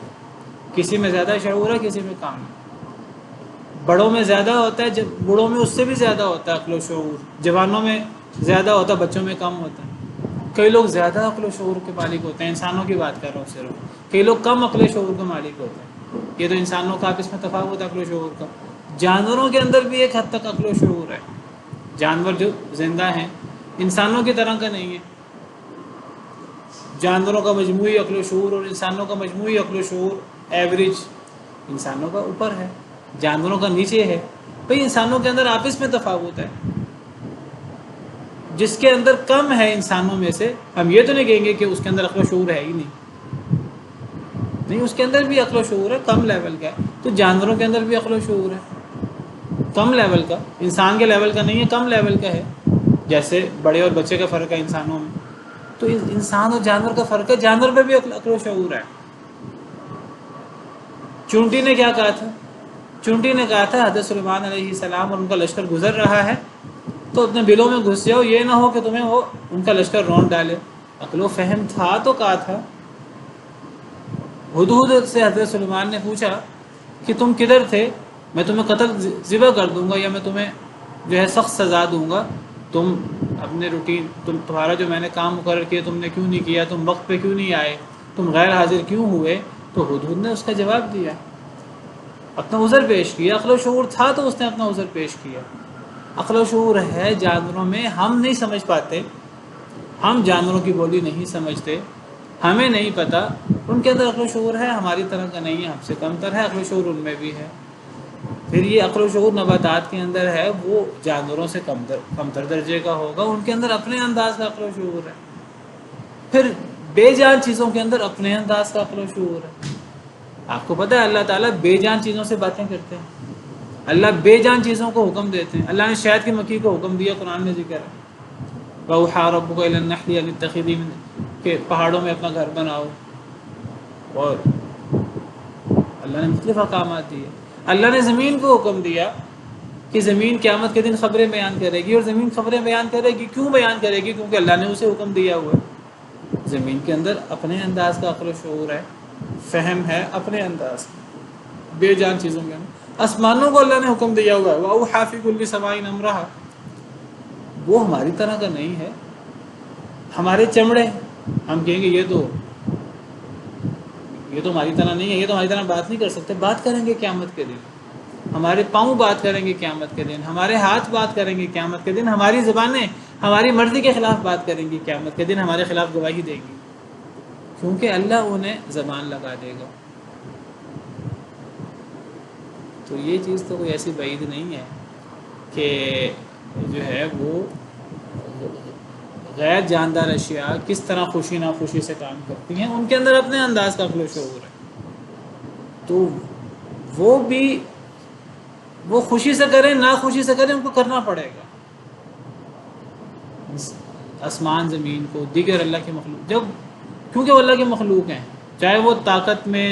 کسی میں زیادہ شعور ہے، کسی میں کم ہے. بڑوں میں زیادہ ہوتا ہے، جب بوڑھوں میں اس سے بھی زیادہ ہوتا ہے عقل و شعور. جوانوں میں زیادہ ہوتا ہے، بچوں میں کم ہوتا ہے. کئی لوگ زیادہ عقل و شعور کے مالک ہوتے ہیں، انسانوں کی بات کر رہا ہوں صرف. کئی لوگ کم عقل و شعور کے مالک ہوتے ہیں. یہ تو انسانوں کا آپس میں تفاوت ہے عقل و شعور کا. جانوروں کے اندر بھی ایک حد تک عقل و شعور ہے. جانور جو زندہ ہیں انسانوں کی طرح کا نہیں ہے. جانوروں کا مجموعی عقل و شعور اور انسانوں کا مجموعی عقل و شعور ایوریج انسانوں کا اوپر ہے، جانوروں کا نیچے ہے. بھئی انسانوں کے اندر آپس میں تفاوت ہے. جس کے اندر کم ہے انسانوں میں سے، ہم یہ تو نہیں کہیں گے کہ اس کے اندر عقل و شعور ہے ہی نہیں، اس کے اندر بھی عقل و شعور ہے، کم لیول کا ہے. تو جانوروں کے اندر بھی عقل و شعور ہے، کم لیول کا، انسان کے لیول کا نہیں ہے، کم لیول کا ہے، جیسے بڑے اور بچے کا فرق ہے انسانوں میں، تو انسان اور جانور کا فرق ہے، جانور میں بھی عقل و شعور ہے۔ چونٹی نے کیا کہا تھا؟ چونٹی نے کہا تھا حضرت سلیمان علیہ السلام اور ان کا لشکر گزر رہا ہے تو اپنے بلوں میں گھس جاؤ، یہ نہ ہو کہ تمہیں وہ ان کا لشکر رونڈ ڈالے۔ عقل و فہم تھا تو کہا تھا۔ ہدہد سے حضرت سلیمان نے پوچھا کہ تم کدھر تھے، میں تمہیں قتل ذبح کر دوں گا یا میں تمہیں جو ہے سخت سزا دوں گا، تم اپنے روٹین تمہارا جو میں نے کام مقرر کیا تم نے کیوں نہیں کیا، تم وقت پہ کیوں نہیں آئے، تم غیر حاضر کیوں ہوئے؟ تو ہدہد نے اس کا جواب دیا، اپنا عذر پیش کیا۔ عقل و شعور تھا تو اس نے اپنا عذر پیش کیا۔ عقل و شعور ہے جانوروں میں، ہم نہیں سمجھ پاتے، ہم جانوروں کی بولی نہیں سمجھتے، ہمیں نہیں پتہ، ان کے اندر عقل و شعور ہے، ہماری طرح کا نہیں ہے، ہم سے کم تر ہے، عقل و شعور ان میں بھی ہے۔ پھر یہ عقل و شعور نباتات کے اندر ہے، وہ جانوروں سے کم تر درجے کا ہوگا، ان کے اندر اپنے انداز کا عقل و شعور ہے۔ پھر بے جان چیزوں کے اندر اپنے انداز کا عقل و شعور ہے۔ آپ کو پتہ ہے اللہ تعالیٰ بے جان چیزوں سے باتیں کرتے ہیں، اللہ بے جان چیزوں کو حکم دیتے ہیں۔ اللہ نے شہد کی مکھی کو حکم دیا، قرآن میں ذکر ہے، وَأَوْحَىٰ رَبُّكَ إِلَى النَّحْلِ أَنِ اتَّخِذِي کہ پہاڑوں میں اپنا گھر بناؤ، اور اللہ نے مختلف احکامات دیے۔ اللہ نے زمین کو حکم دیا کہ زمین قیامت کے دن خبریں بیان کرے گی، اور زمین خبریں بیان کرے گی، کیوں بیان کرے گی؟ کیونکہ اللہ نے اسے حکم دیا ہوا ہے۔ زمین کے اندر اپنے انداز کا عقل و شعور ہے، فہم ہے اپنے انداز بے جان چیزوں کے اندر۔ آسمانوں کو اللہ نے حکم دیا ہوا ہے، وَأَوْحَىٰ فِي كُلِّ سَمَاءٍ أَمْرَهَا، وہ ہماری طرح کا نہیں ہے۔ ہمارے چمڑے، ہم کہیں گے یہ تو ہماری طرح نہیں ہے، یہ تو ہماری طرح بات نہیں کر سکتے، بات کریں گے قیامت کے دن۔ ہمارے پاؤں بات کریں گے قیامت کے دن، ہمارے ہاتھ بات کریں گے قیامت کے دن، ہماری زبانیں ہماری مرضی کے خلاف بات کریں گی قیامت کے دن، ہمارے خلاف گواہی دیں گی، کیونکہ اللہ انہیں زبان لگا دے گا۔ تو یہ چیز تو کوئی ایسی بعید نہیں ہے کہ جو ہے وہ غیر جاندار اشیاء کس طرح خوشی ناخوشی سے کام کرتی ہیں، ان کے اندر اپنے انداز کا عقل و شعور ہے، تو وہ خوشی سے کریں ناخوشی سے کریں، ان کو کرنا پڑے گا۔ آسمان زمین کو، دیگر اللہ کے مخلوق، کیونکہ وہ اللہ کے مخلوق ہیں، چاہے وہ طاقت میں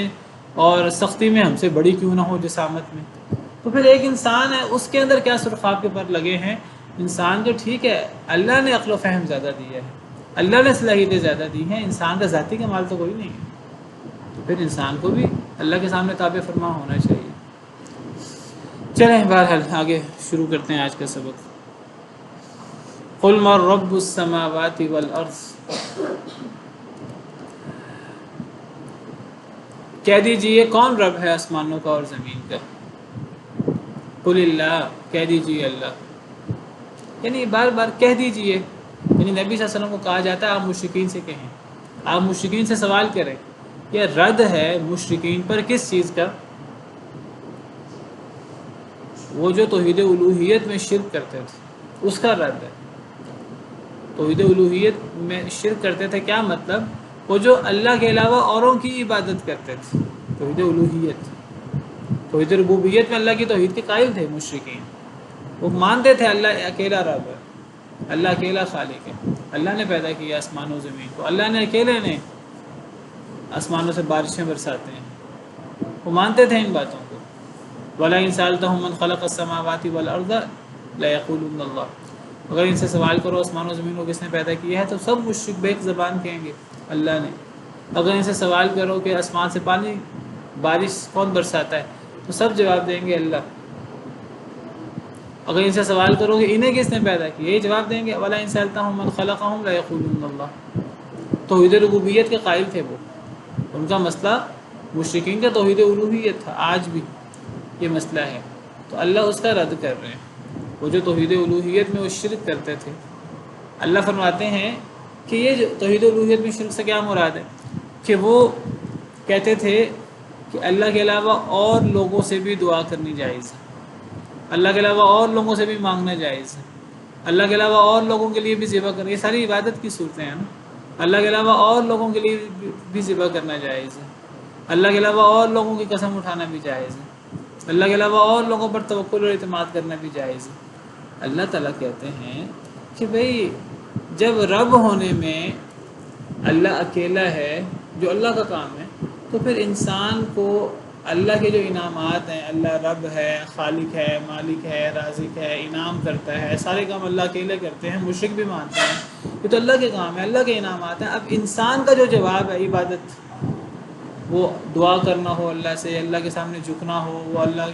اور سختی میں ہم سے بڑی کیوں نہ ہو، جسامت میں، تو پھر ایک انسان ہے، اس کے اندر کیا سرخاب کے پر لگے ہیں۔ انسان تو ٹھیک ہے، اللہ نے عقل و فہم زیادہ دیا ہے، اللہ نے صلاحیتیں زیادہ دی ہیں، انسان کا ذاتی کمال تو کوئی نہیں ہے، تو پھر انسان کو بھی اللہ کے سامنے تابع فرما ہونا چاہیے۔ چلیں بہرحال آگے شروع کرتے ہیں آج کا سبق۔ قُلْ مَن رَّبُّ السَّمَاوَاتِ وَالْأَرْضِ، کہہ دیجئے کون رب ہے آسمانوں کا اور زمین کا؟ قُلِ اللَّهُ، کہہ دیجئے اللہ، یعنی بار بار کہہ دیجئے، یعنی نبی صلی اللہ علیہ وسلم کو کہا جاتا ہے آپ مشرکین سے کہیں، آپ مشرکین سے سوال کریں۔ یہ رد ہے مشرکین پر کس چیز کا؟ وہ جو توحید الوہیت میں شرک کرتے تھے، اس کا رد ہے۔ توحید الوہیت میں شرک کرتے تھے، کیا مطلب؟ وہ جو اللہ کے علاوہ اوروں کی عبادت کرتے تھے، توحید الوہیت۔ توحید ربوبیت میں اللہ کی توحید کے قائل تھے مشرکین، وہ مانتے تھے اللہ اکیلا رب ہے، اللہ اکیلا خالق ہے، اللہ نے پیدا کیا آسمان و زمین کو، اللہ نے اکیلے نے آسمانوں سے بارشیں برساتے ہیں، وہ مانتے تھے ان باتوں کو۔ وَلَئِن سَأَلْتَهُم مَّنْ خَلَقَ السَّمَاوَاتِ وَالْأَرْضَ لَيَقُولُنَّ اللَّهُ، اگر ان سے سوال کرو آسمان و زمین کو کس نے پیدا کیا ہے، تو سب مشرک بیک زبان کہیں گے اللہ نے۔ اگر ان سے سوال کرو کہ آسمان سے پانی بارش کون برساتا ہے، تو سب جواب دیں گے اللہ۔ اگر ان سے سوال کرو کہ انہیں کس نے پیدا کیا، یہ جواب دیں گے وَلَئِن سَأَلْتَهُم مَّن خَلَقَهُمْ لَيَقُولُنَّ اللَّهُ۔ توحید ربوبیت کے قائل تھے وہ، ان کا مسئلہ مشرکین کا توحید الوہیت تھا، آج بھی یہ مسئلہ ہے، تو اللہ اس کا رد کر رہے ہیں۔ وہ جو توحید الوہیت میں وہ شرک کرتے تھے، اللہ فرماتے ہیں کہ یہ جو توحید الوہیت میں شرک سے کیا مراد ہے، کہ وہ کہتے تھے کہ اللہ کے علاوہ اور لوگوں سے بھی دعا کرنی جائز ہے، اللہ کے علاوہ اور لوگوں سے بھی مانگنا جائز ہے، اللہ کے علاوہ اور لوگوں کے لیے بھی ذبح کرنا، یہ ساری عبادت کی صورتیں ہیں نا، اللہ کے علاوہ اور لوگوں کے لیے بھی ذبح کرنا جائز ہے، اللہ کے علاوہ اور لوگوں کی قسم اٹھانا بھی جائز ہے، اللہ کے علاوہ اور لوگوں پر توکل اور اعتماد کرنا بھی جائز ہے۔ اللہ تعالیٰ کہتے ہیں کہ بھئی جب رب ہونے میں اللہ اکیلا ہے، جو اللہ کا کام ہے، تو پھر انسان کو اللہ کے جو انعامات ہیں، اللہ رب ہے، خالق ہے، مالک ہے، رازق ہے، انعام کرتا ہے، سارے کام اللہ اکیلے کرتے ہیں، مشرک بھی مانتے ہیں یہ تو اللہ کے کام ہے، اللہ کے انعامات ہیں۔ اب انسان کا جو جواب ہے عبادت، وہ دعا کرنا ہو اللہ سے، اللہ کے سامنے جھکنا ہو، وہ اللہ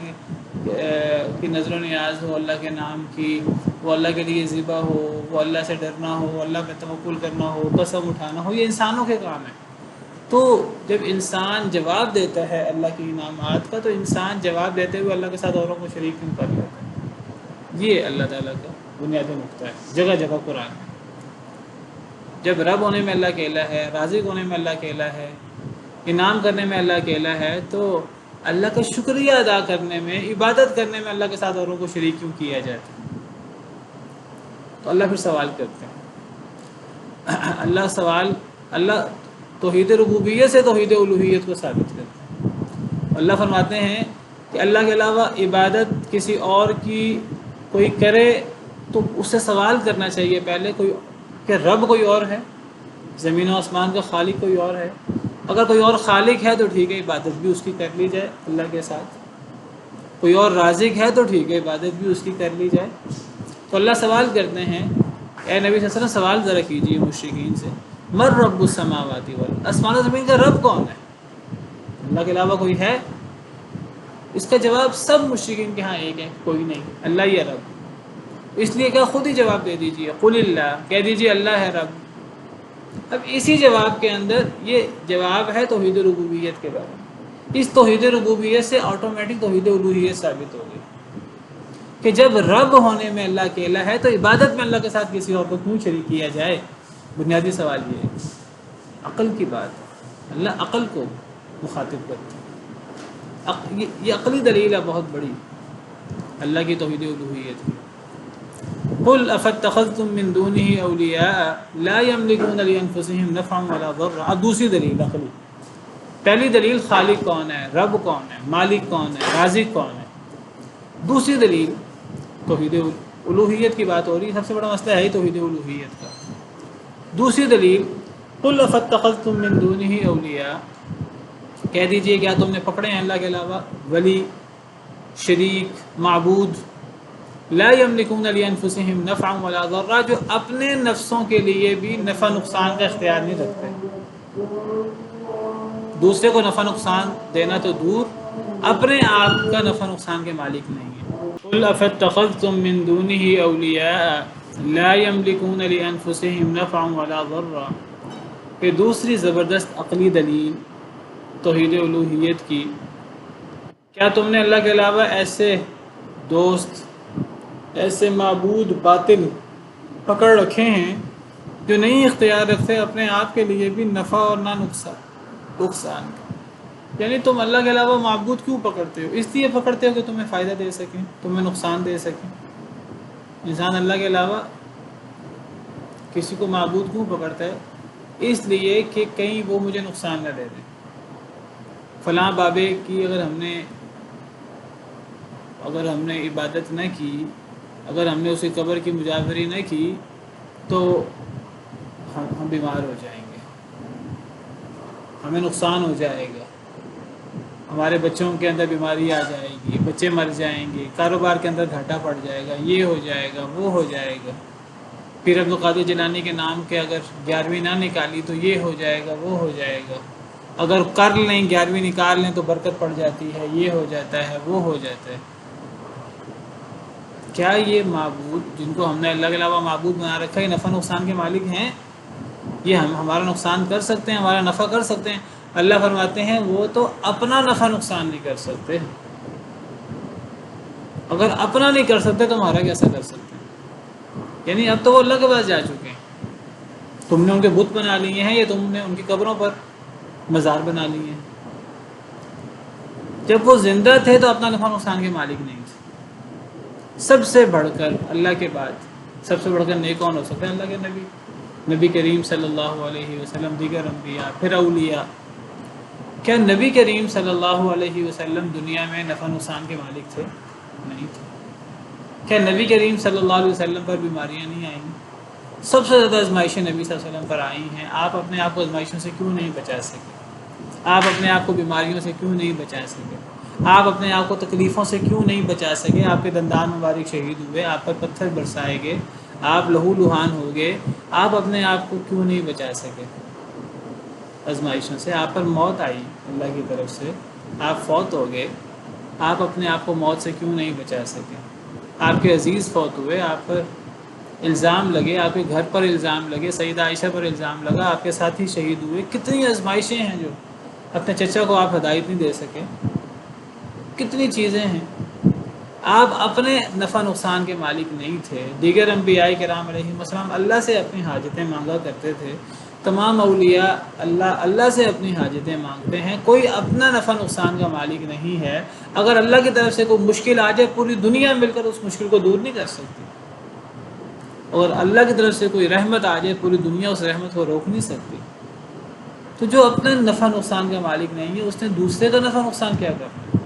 کی نظر و نیاز ہو اللہ کے نام کی، وہ اللہ کے لیے ذبح ہو، وہ اللہ سے ڈرنا ہو، اللہ پہ توکل کرنا ہو، قسم اٹھانا ہو، یہ انسانوں کے کام ہے۔ تو جب انسان جواب دیتا ہے اللہ کے انعامات کا، تو انسان جواب دیتے ہوئے اللہ کے ساتھ اوروں کو شریک کیوں کر لیتا ہے؟ یہ اللہ تعالیٰ کا بنیادی نقطہ ہے جگہ جگہ قرآن میں۔ جب رب ہونے میں اللہ اکیلا ہے، رازق ہونے میں اللہ اکیلا ہے، انعام کرنے میں اللہ اکیلا ہے، تو اللہ کا شکریہ ادا کرنے میں، عبادت کرنے میں اللہ کے ساتھ اوروں کو شریک کیوں کیا جاتا ہے؟ تو اللہ پھر سوال کرتے ہیں، اللہ توحید ربوبیت سے توحید الوہیت کو ثابت کرتے ہیں۔ اللہ فرماتے ہیں کہ اللہ کے علاوہ عبادت کسی اور کی کوئی کرے تو اس سے سوال کرنا چاہیے پہلے کہ رب کوئی اور ہے، زمین و آسمان کا خالق کوئی اور ہے۔ اگر کوئی اور خالق ہے تو ٹھیک ہے، عبادت بھی اس کی کر لی جائے اللہ کے ساتھ۔ کوئی اور رازق ہے تو ٹھیک ہے، عبادت بھی اس کی کر لی جائے۔ تو اللہ سوال کرتے ہیں، اے نبی صلی اللہ علیہ وسلم سوال ذرا کیجیے مشرکین سے، مر رب السماوات والارض، آسمان و زمین کا رب کون ہے؟ اللہ کے علاوہ کوئی ہے؟ اس کا جواب سب مشرکین کے ہاں ایک ہے، کوئی نہیں، اللہ ہی ہے رب۔ اس لیے کہ خود ہی جواب دے دیجیے، قل اللہ، کہہ دیجیے اللہ ہے رب۔ اب اسی جواب کے اندر یہ جواب ہے توحید ربوبیت کے بارے میں۔ اس توحید ربوبیت سے آٹومیٹک توحید الوہیت ثابت ہو گئی کہ جب رب ہونے میں اللہ اکیلا ہے تو عبادت میں اللہ کے ساتھ کسی اور کو کیوں شریک کیا جائے؟ بنیادی سوال یہ ہے، عقل کی بات ہے، اللہ عقل کو مخاطب کرتے ہیں۔ یہ عقلی دلیل ہے بہت بڑی اللہ کی توحید الوہیت کی۔ قل افاتخذتم من دونه اولیاء لا يملكون لانفسهم نفعا ولا ضرا۔ اب دوسری دلیل عقلی، پہلی دلیل خالق کون ہے، رب کون ہے، مالک کون ہے، رازق کون ہے۔ دوسری دلیل توحید الوہیت کی بات ہو رہی ہے، سب سے بڑا مسئلہ ہے ہی توحید الوہیت کا۔ دوسری دلیل، قل افاتخذتم من دونه اولیاء، کہہ دیجئے کیا تم نے پکڑے ہیں اللہ کے علاوہ ولی، شریک، معبود، لا یملکون لانفسہم نفعا ولا ضرا، جو اپنے نفسوں کے لیے بھی نفع نقصان کا اختیار نہیں رکھتے۔ دوسرے کو نفع نقصان دینا تو دور، اپنے آپ کا نفع نقصان کے مالک نہیں ہے۔ قل افاتخذتم من دونه اولیاء لا یملکون لانفسہم نفعا ولا ضرا۔ کہ دوسری زبردست عقلی دلیل توحید الوہیت کی، کیا تم نے اللہ کے علاوہ ایسے دوست، ایسے معبود باطل پکڑ رکھے ہیں جو نہیں اختیار رکھتے اپنے آپ کے لیے بھی نفع اور نہ نقصان کا؟ یعنی تم اللہ کے علاوہ معبود کیوں پکڑتے ہو؟ اس لیے پکڑتے ہو کہ تمہیں فائدہ دے سکیں، تمہیں نقصان دے سکیں۔ انسان اللہ کے علاوہ کسی کو معبود کیوں پکڑتا ہے؟ اس لیے کہ کہیں وہ مجھے نقصان نہ دے دیں۔ فلاں بابے کی اگر ہم نے عبادت نہ کی، اگر ہم نے اسی قبر کی مجاوری نہ کی تو ہم بیمار ہو جائیں گے، ہمیں نقصان ہو جائے گا، ہمارے بچوں کے اندر بیماری آ جائے گی، بچے مر جائیں گے، کاروبار کے اندر گھاٹا پڑ جائے گا، یہ ہو جائے گا، وہ ہو جائے گا۔ پیر عبدالقادر جیلانی کے نام کے اگر 11ویں نہ نکالی تو یہ ہو جائے گا، وہ ہو جائے گا، اگر کر لیں 11ویں نکال لیں تو برکت پڑ جاتی ہے، یہ ہو جاتا ہے، وہ ہو جاتا ہے۔ کیا یہ معبود جن کو ہم نے اللہ کے علاوہ معبود بنا رکھا ہے، یہ نفع نقصان کے مالک ہیں؟ یہ ہمارا نقصان کر سکتے ہیں، ہمارا نفع کر سکتے ہیں؟ اللہ فرماتے ہیں وہ تو اپنا نفع نقصان نہیں کر سکتے۔ اگر اپنا نہیں کر سکتے تو ہمارا کیسا کر سکتے ہیں؟ یعنی اب تو وہ اللہ کے پاس جا چکے ہیں، تم نے ان کے بت بنا لیے ہیں یا تم نے ان کی قبروں پر مزار بنا لیے ہیں۔ جب وہ زندہ تھے تو اپنا نفع نقصان کے مالک نہیں تھے۔ سب سے بڑھ کر اللہ کے بعد سب سے بڑھ کر نیک کون ہو سکتا ہے؟ اللہ کے نبی کریم صلی اللہ علیہ وسلم، دیگر انبیاء، پھر اولیاء۔ کیا نبی کریم صلی اللہ علیہ وسلم دنیا میں نفع نقصان کے مالک تھے؟ نہیں تھے۔ کیا نبی کریم صلی اللہ علیہ وسلم پر بیماریاں نہیں آئیں؟ سب سے زیادہ آزمائشیں نبی صلی اللہ علیہ وسلم پر آئی ہیں۔ آپ اپنے آپ کو آزمائشوں سے کیوں نہیں بچا سکے؟ آپ اپنے آپ کو بیماریوں سے کیوں نہیں بچا سکے؟ آپ اپنے آپ کو تکلیفوں سے کیوں نہیں بچا سکے؟ آپ کے دندان مبارک شہید ہوئے، آپ پر پتھر برسائے گئے، آپ لہو لہان ہو گئے، آپ اپنے آپ کو کیوں نہیں بچا سکے آزمائشوں سے؟ آپ پر موت آئی اللہ کی طرف سے، آپ فوت ہو گئے، آپ اپنے آپ کو موت سے کیوں نہیں بچا سکے؟ آپ کے عزیز فوت ہوئے، آپ پر الزام لگے، آپ کے گھر پر الزام لگے، سیدہ عائشہ پر الزام لگا، آپ کے ساتھی شہید ہوئے، کتنی آزمائشیں ہیں جو اپنے چچا کو آپ ہدایت نہیں دے سکے، کتنی چیزیں ہیں۔ آپ اپنے نفع نقصان کے مالک نہیں تھے۔ دیگر انبیاء کرام علیہم السلام اللہ سے اپنی حاجتیں مانگا کرتے تھے۔ تمام اولیاء اللہ سے اپنی حاجتیں مانگتے ہیں، کوئی اپنا نفع نقصان کا مالک نہیں ہے۔ اگر اللہ کی طرف سے کوئی مشکل آ جائے، پوری دنیا مل کر اس مشکل کو دور نہیں کر سکتی، اور اللہ کی طرف سے کوئی رحمت آ جائے، پوری دنیا اس رحمت کو روک نہیں سکتی۔ تو جو اپنے نفع نقصان کا مالک نہیں ہے، اس نے دوسرے کا نفع نقصان کیا کرنا ہے؟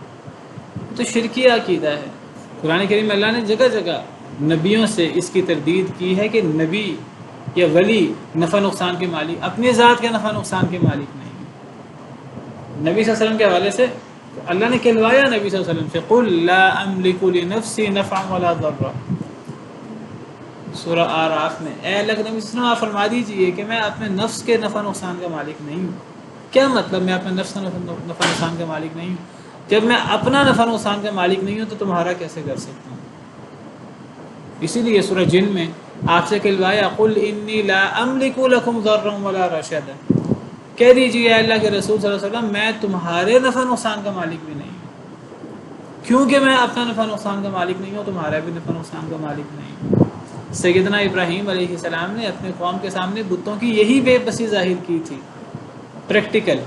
تو شرکی عقیدہ ہے۔ قرآن کریم میں اللہ نے جگہ جگہ نبیوں سے اس کی تردید کی ہے کہ نبی یا ولی نفع نقصان کے مالک، اپنی ذات کے نفع نقصان کے مالک نہیں ہے۔ نبی صلی اللہ علیہ وسلم کے حوالے سے اللہ نے کہلوایا نبی صلی اللہ علیہ وسلم سے، قُل لَا أَمْلِكُ لِنَفْسِي نَفْعًا وَلَا ضَرًّا، سورہ آراف میں۔ اے اللہ کے نبی صلی اللہ علیہ وسلم، آپ فرما دیجئے کہ میں اپنے نفس کے نفع نقصان کا مالک نہیں ہوں۔ کیا مطلب میں اپنے نفس کے نفع نقصان کا مالک نہیں ہوں؟ جب میں اپنا نفع نقصان کا مالک نہیں ہوں تو تمہارا کیسے کر سکتا ہوں؟ اسی لیے سورہ جن میں آپ سے کہلوایا، قُلْ إِنِّي لَا أَمْلِكُ لَكُمْ ضَرًّا وَلَا رَشَدًا، کہہ دیجیے اے اللہ کے رسول صلی اللہ علیہ وسلم، میں تمہارے نفع نقصان کا مالک بھی نہیں ہوں۔ کیونکہ میں اپنا نفع نقصان کا مالک نہیں ہوں، تمہارا بھی نفع نقصان کا مالک نہیں ہوں۔ سیدنا ابراہیم علیہ السلام نے اپنے قوم کے سامنے بتوں کی یہی بے بسی ظاہر کی تھی، پریکٹیکل۔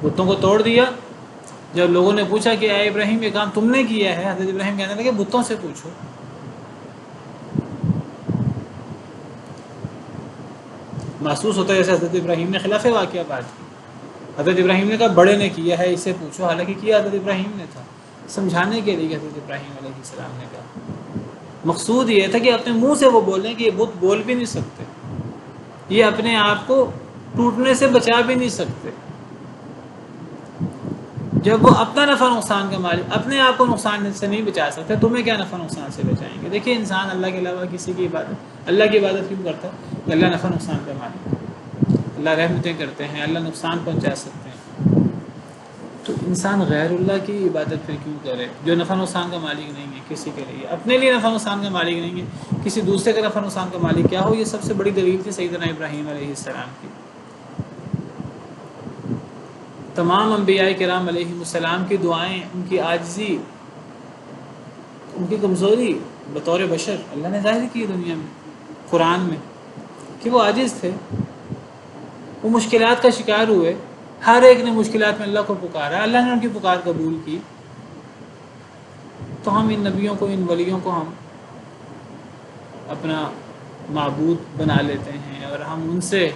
بتوں کو توڑ دیا۔ جب لوگوں نے پوچھا کہ اے ابراہیم یہ کام تم نے کیا ہے، حضرت ابراہیم کہنے لگے بتوں سے پوچھو۔ محسوس ہوتا ہے جیسے حضرت ابراہیم نے خلاف واقعہ بات کی۔ حضرت ابراہیم نے کہا بڑے نے کیا ہے، اس سے پوچھو، حالانکہ کیا حضرت ابراہیم نے تھا۔ سمجھانے کے لیے حضرت ابراہیم علیہ السلام نے کہا، مقصود یہ تھا کہ اپنے منہ سے وہ بولیں کہ یہ بت بول بھی نہیں سکتے، یہ اپنے آپ کو ٹوٹنے سے بچا بھی نہیں سکتے۔ جب وہ اپنا نفع نقصان کا مالک، اپنے آپ کو نقصان سے نہیں بچا سکتے، تمہیں کیا نفع نقصان سے بچائیں گے؟ دیکھیے انسان اللہ کے علاوہ کسی کی عبادت، اللہ کی عبادت کیوں کرتا ہے؟ کہ اللہ نفع نقصان کا مالک ہے، اللہ رحمتیں کرتے ہیں، اللہ نقصان پہنچا سکتے ہیں۔ تو انسان غیر اللہ کی عبادت پھر کیوں کرے جو نفع نقصان کا مالک نہیں ہے؟ کسی کے لیے اپنے لیے نفع نقصان کا مالک نہیں ہے، کسی دوسرے کا نفع نقصان کا مالک کیا ہو؟ یہ سب سے بڑی دلیل تھی سیدنا ابراہیم علیہ السلام کی۔ تمام انبیاء کرام علیہ السلام کی دعائیں، ان کی عاجزی، ان کی کمزوری بطور بشر اللہ نے ظاہر کی دنیا میں، قرآن میں، کہ وہ عاجز تھے، وہ مشکلات کا شکار ہوئے، ہر ایک نے مشکلات میں اللہ کو پکارا، اللہ نے ان کی پکار قبول کی۔ تو ہم ان نبیوں کو، ان ولیوں کو ہم اپنا معبود بنا لیتے ہیں، اور ہم ان سے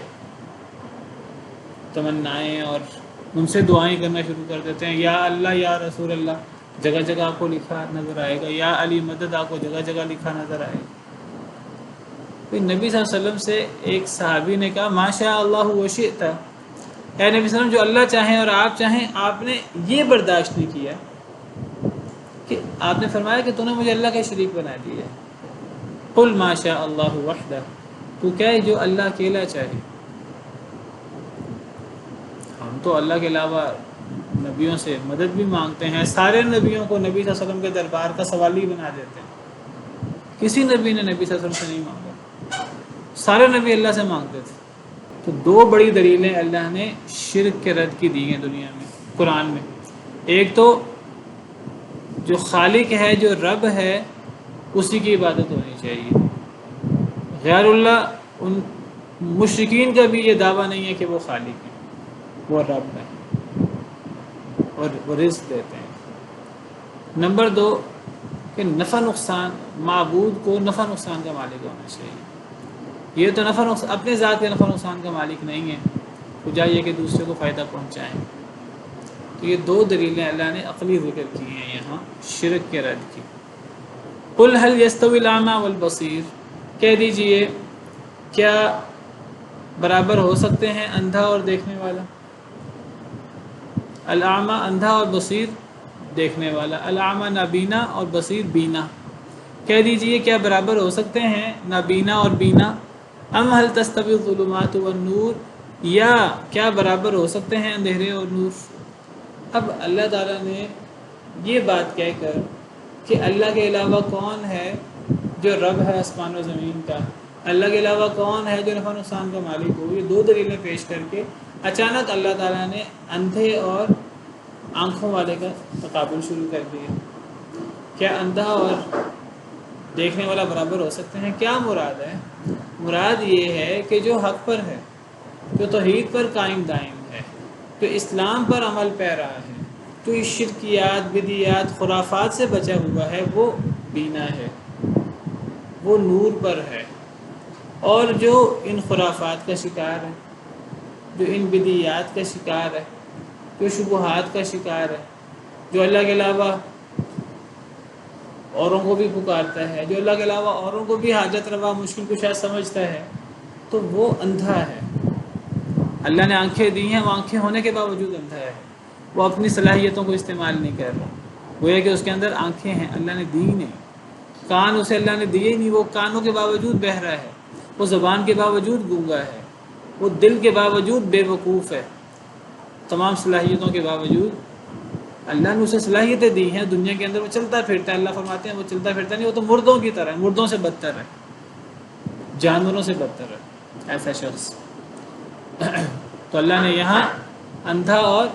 تمنائیں اور ان سے دعائیں کرنا شروع کر دیتے ہیں۔ یا اللہ، یا رسول اللہ جگہ جگہ آپ کو لکھا نظر آئے گا، یا علی مدد آپ کو جگہ جگہ لکھا نظر آئے گا۔ پھر نبی صلی اللہ علیہ وسلم سے ایک صحابی نے کہا، ما شاء اللہ و شئت، اے نبی صلی اللہ علیہ وسلم جو اللہ چاہیں اور آپ چاہیں، آپ نے یہ برداشت نہیں کیا کہ آپ نے فرمایا کہ تو نے مجھے اللہ کا شریک بنا دیا ہے۔ قل ما شاء اللہ وحدہ، تو کہے جو اللہ اکیلا چاہے۔ ہم تو اللہ کے علاوہ نبیوں سے مدد بھی مانگتے ہیں، سارے نبیوں کو نبی صلی اللہ علیہ وسلم کے دربار کا سوالی بنا دیتے ہیں۔ کسی نبی نے نبی صلی اللہ علیہ وسلم سے نہیں مانگا، سارے نبی اللہ سے مانگتے تھے۔ تو دو بڑی دلیلیں اللہ نے شرک کے رد کی دی ہیں دنیا میں، قرآن میں۔ ایک تو جو خالق ہے، جو رب ہے، اسی کی عبادت ہونی چاہیے۔ غیر اللہ، ان مشرکین کا بھی یہ دعویٰ نہیں ہے کہ وہ خالق ہے، وہ رب ہے اور وہ رزق دیتے ہیں۔ نمبر دو کہ نفع نقصان، معبود کو نفع نقصان کا مالک ہونا چاہیے۔ یہ تو اپنے ذات کے نفع نقصان کا مالک نہیں ہے، تو جائیے کہ دوسرے کو فائدہ پہنچائیں۔ تو یہ دو دلیلیں اللہ نے عقلی ذکر کی ہیں یہاں شرک کے رد کی۔ قل هل يستوي الاعمى والبصیر، کہہ دیجئے کیا برابر ہو سکتے ہیں اندھا اور دیکھنے والا؟ الاعمى اندھا اور بصیر دیکھنے والا، الاعمى نابینا اور بصیر بینا، کہہ دیجئے کیا برابر ہو سکتے ہیں نابینا اور بینا؟ ام هل تستوی الظلمات والنور، یا کیا برابر ہو سکتے ہیں اندھیرے اور نور؟ اب اللہ تعالیٰ نے یہ بات کہہ کر کہ اللہ کے علاوہ کون ہے جو رب ہے آسمان و زمین کا، اللہ کے علاوہ کون ہے جو نفع نقصان کا مالک ہو، یہ دو دلیلیں پیش کر کے اچانک اللہ تعالیٰ نے اندھے اور آنکھوں والے کا تقابل شروع کر دیا۔ کیا اندھا اور دیکھنے والا برابر ہو سکتے ہیں؟ کیا مراد ہے؟ مراد یہ ہے کہ جو حق پر ہے، جو توحید پر قائم دائم ہے، جو اسلام پر عمل پیرا ہے، جو اس شرکیات بدعیات خرافات سے بچا ہوا ہے، وہ بینا ہے، وہ نور پر ہے، اور جو ان خرافات کا شکار ہے، جو ان بدعیات کا شکار ہے، جو شبہات کا شکار ہے، جو اللہ کے علاوہ اوروں کو بھی پکارتا ہے، جو اللہ کے علاوہ اوروں کو بھی حاجت روا مشکل کشا سمجھتا ہے، تو وہ اندھا ہے۔ اللہ نے آنکھیں دی ہیں، وہ آنکھیں ہونے کے باوجود اندھا ہے، وہ اپنی صلاحیتوں کو استعمال نہیں کر رہا، وہ یہ کہ اس کے اندر آنکھیں ہیں اللہ نے دی نہیں، کان اسے اللہ نے دیے نہیں، وہ کانوں کے باوجود بہرا ہے، وہ زبان کے باوجود گونگا ہے، وہ دل کے باوجود بے وقوف ہے، تمام صلاحیتوں کے باوجود اللہ نے اسے صلاحیتیں دی ہیں، دنیا کے اندر وہ چلتا پھرتا ہے۔ اللہ فرماتے ہیں وہ چلتا پھرتا نہیں، وہ تو مردوں کی طرح ہے، مردوں سے بدتر ہے، جانوروں سے بدتر ہے ایسا شخص۔ تو اللہ نے یہاں اندھا اور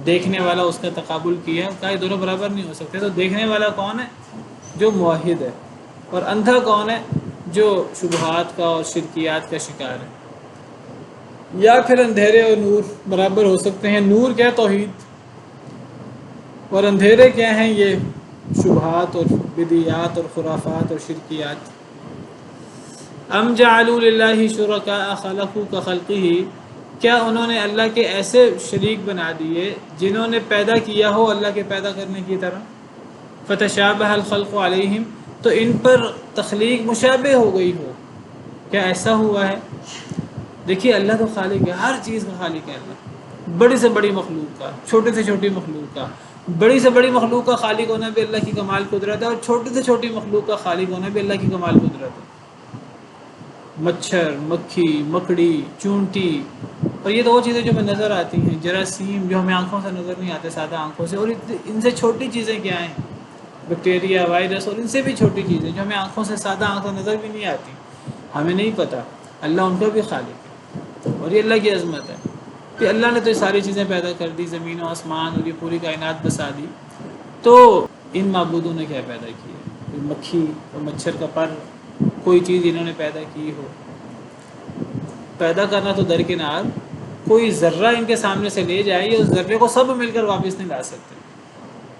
دیکھنے والا اس کا تقابل کیا، کہا یہ دونوں برابر نہیں ہو سکتے۔ تو دیکھنے والا کون ہے؟ جو موحد ہے، اور اندھا کون ہے؟ جو شبہات کا اور شرکیات کا شکار ہے۔ یا پھر اندھیرے اور نور برابر ہو سکتے ہیں؟ نور کیا؟ توحید، اور اندھیرے کیا ہیں؟ یہ شبہات اور بدعیات اور خرافات اور شرکیات۔ ام جعلوا للہ شرکاء خلقوا کخلقہ، کیا انہوں نے اللہ کے ایسے شریک بنا دیے جنہوں نے پیدا کیا ہو اللہ کے پیدا کرنے کی طرح؟ فتشابہ الخلق علیہم، تو ان پر تخلیق مشابہ ہو گئی ہو، کیا ایسا ہوا ہے؟ دیکھیے اللہ تو خالق ہے، ہر چیز کا خالق ہے اللہ، بڑی سے بڑی مخلوق کا، چھوٹی سے چھوٹی مخلوق کا، بڑی سے بڑی مخلوق کا خالق ہونا بھی اللہ کی کمال قدرت ہے، اور چھوٹی سے چھوٹی مخلوق کا خالق ہونا بھی اللہ کی کمال قدرت ہے۔ مچھر، مکھی، مکڑی، چونٹی، اور یہ تو وہ چیزیں جو ہمیں نظر آتی ہیں، جراثیم جو ہمیں آنکھوں سے نظر نہیں آتے سادہ آنکھوں سے، اور ان سے چھوٹی چیزیں کیا ہیں؟ بیکٹیریا، وائرس، اور ان سے بھی چھوٹی چیزیں جو ہمیں آنکھوں سے سادہ آنکھ سے نظر بھی نہیں آتی، ہمیں نہیں پتہ، اللہ ان کا بھی خالق ہے، اور یہ اللہ کی عظمت ہے کہ اللہ نے تو یہ ساری چیزیں پیدا کر دی، زمین و آسمان اور یہ پوری کائنات بسا دی، تو ان معبودوں نے کیا پیدا کیا؟ کوئی مکھی اور مچھر کا پر، کوئی چیز انہوں نے پیدا کی ہو؟ پیدا کرنا تو درکنار، کوئی ذرہ ان کے سامنے سے لے جائے، اس ذرے کو سب مل کر واپس نہیں لا سکتے۔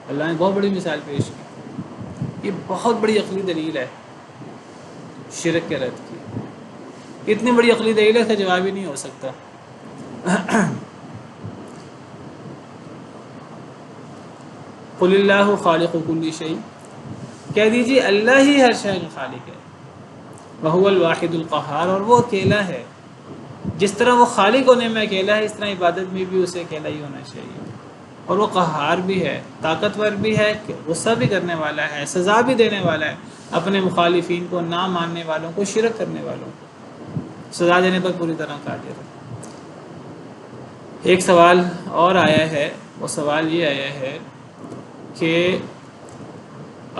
اللہ نے بہت بڑی مثال پیش کی، یہ بہت بڑی عقلی دلیل ہے شرک کے رد کی، اتنی بڑی عقلی دلیل ہے اس کا جواب ہی نہیں ہو سکتا۔ قل اللہ خالق کل شیء، کہہ دیجیے اللہ ہی ہر شے کا خالق ہے، وہو الواحد القہار، اور وہ اکیلا ہے، جس طرح وہ خالق ہونے میں اکیلا ہے، اس طرح عبادت میں بھی اسے اکیلا ہی ہونا چاہیے، اور وہ قہار بھی ہے، طاقتور بھی ہے، غصہ بھی کرنے والا ہے، سزا بھی دینے والا ہے، اپنے مخالفین کو، نہ ماننے والوں کو، شرک کرنے والوں کو سزا دینے پر پوری طرح قادر ہے۔ ایک سوال اور آیا ہے، وہ سوال یہ آیا ہے کہ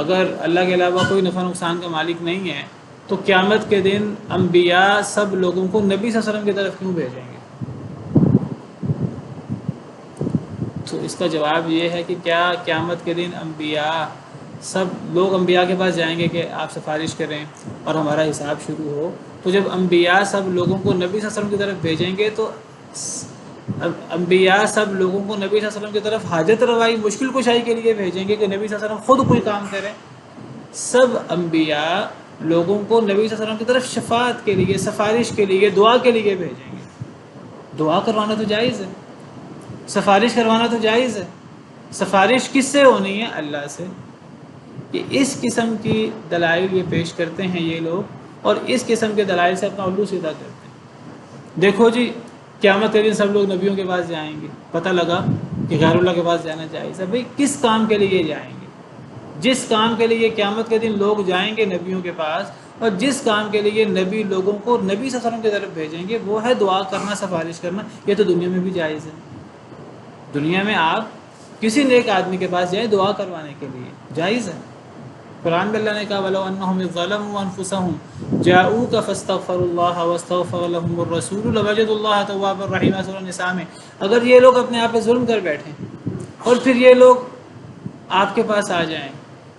اگر اللہ کے علاوہ کوئی نفع نقصان کا مالک نہیں ہے تو قیامت کے دن انبیاء سب لوگوں کو نبی صلی اللہ علیہ وسلم کی طرف کیوں بھیجیں گے؟ تو اس کا جواب یہ ہے کہ کیا قیامت کے دن انبیاء سب لوگ انبیاء کے پاس جائیں گے کہ آپ سفارش کریں اور ہمارا حساب شروع ہو؟ تو جب انبیاء سب لوگوں کو نبی صلی اللہ علیہ وسلم کی طرف بھیجیں گے تو انبیاء سب لوگوں کو نبی صلی اللہ علیہ وسلم کی طرف حاجت روائی، مشکل کشائی کے لیے بھیجیں گے کہ نبی صلی اللہ علیہ وسلم خود کوئی کام کریں؟ سب انبیاء لوگوں کو نبی صلی اللہ علیہ وسلم کی طرف شفاعت کے لیے، سفارش کے لیے، دعا کے لیے بھیجیں گے۔ دعا کروانا تو جائز ہے، سفارش کروانا تو جائز ہے، سفارش کس سے ہونی ہے؟ اللہ سے. کہ اس قسم کی دلائل یہ پیش کرتے ہیں یہ لوگ، اور اس قسم کے دلائل سے اپنا الو سیدھا کرتے ہیں. دیکھو جی قیامت کے دن سب لوگ نبیوں کے پاس جائیں گے، پتہ لگا کہ غیر اللہ کے پاس جانا جائز ہے. بھئی کس کام کے لیے جائیں گے؟ جس کام کے لیے قیامت کے دن لوگ جائیں گے نبیوں کے پاس، اور جس کام کے لیے نبی لوگوں کو نبی صلی اللہ علیہ وسلم کی طرف بھیجیں گے، وہ ہے دعا کرنا، سفارش کرنا. یہ تو دنیا میں بھی جائز ہے. دنیا میں آپ کسی نیک آدمی کے پاس جائیں دعا کروانے کے لیے، جائز ہے. قرآن میں اللہ نے کہا وَلَوْ أَنَّهُمْ إِذْ ظَلَمُوا أَنفُسَهُمْ جَاءُوكَ فَاسْتَغْفَرُوا اللَّهَ وَاسْتَغْفَرَ لَهُمُ الرَّسُولُ لَوَجَدُوا اللَّهَ تَوَّابًا رَحِيمًا. سورہ النساء میں اگر یہ لوگ اپنے آپ پہ ظلم کر بیٹھیں اور پھر یہ لوگ آپ کے پاس آ جائیں،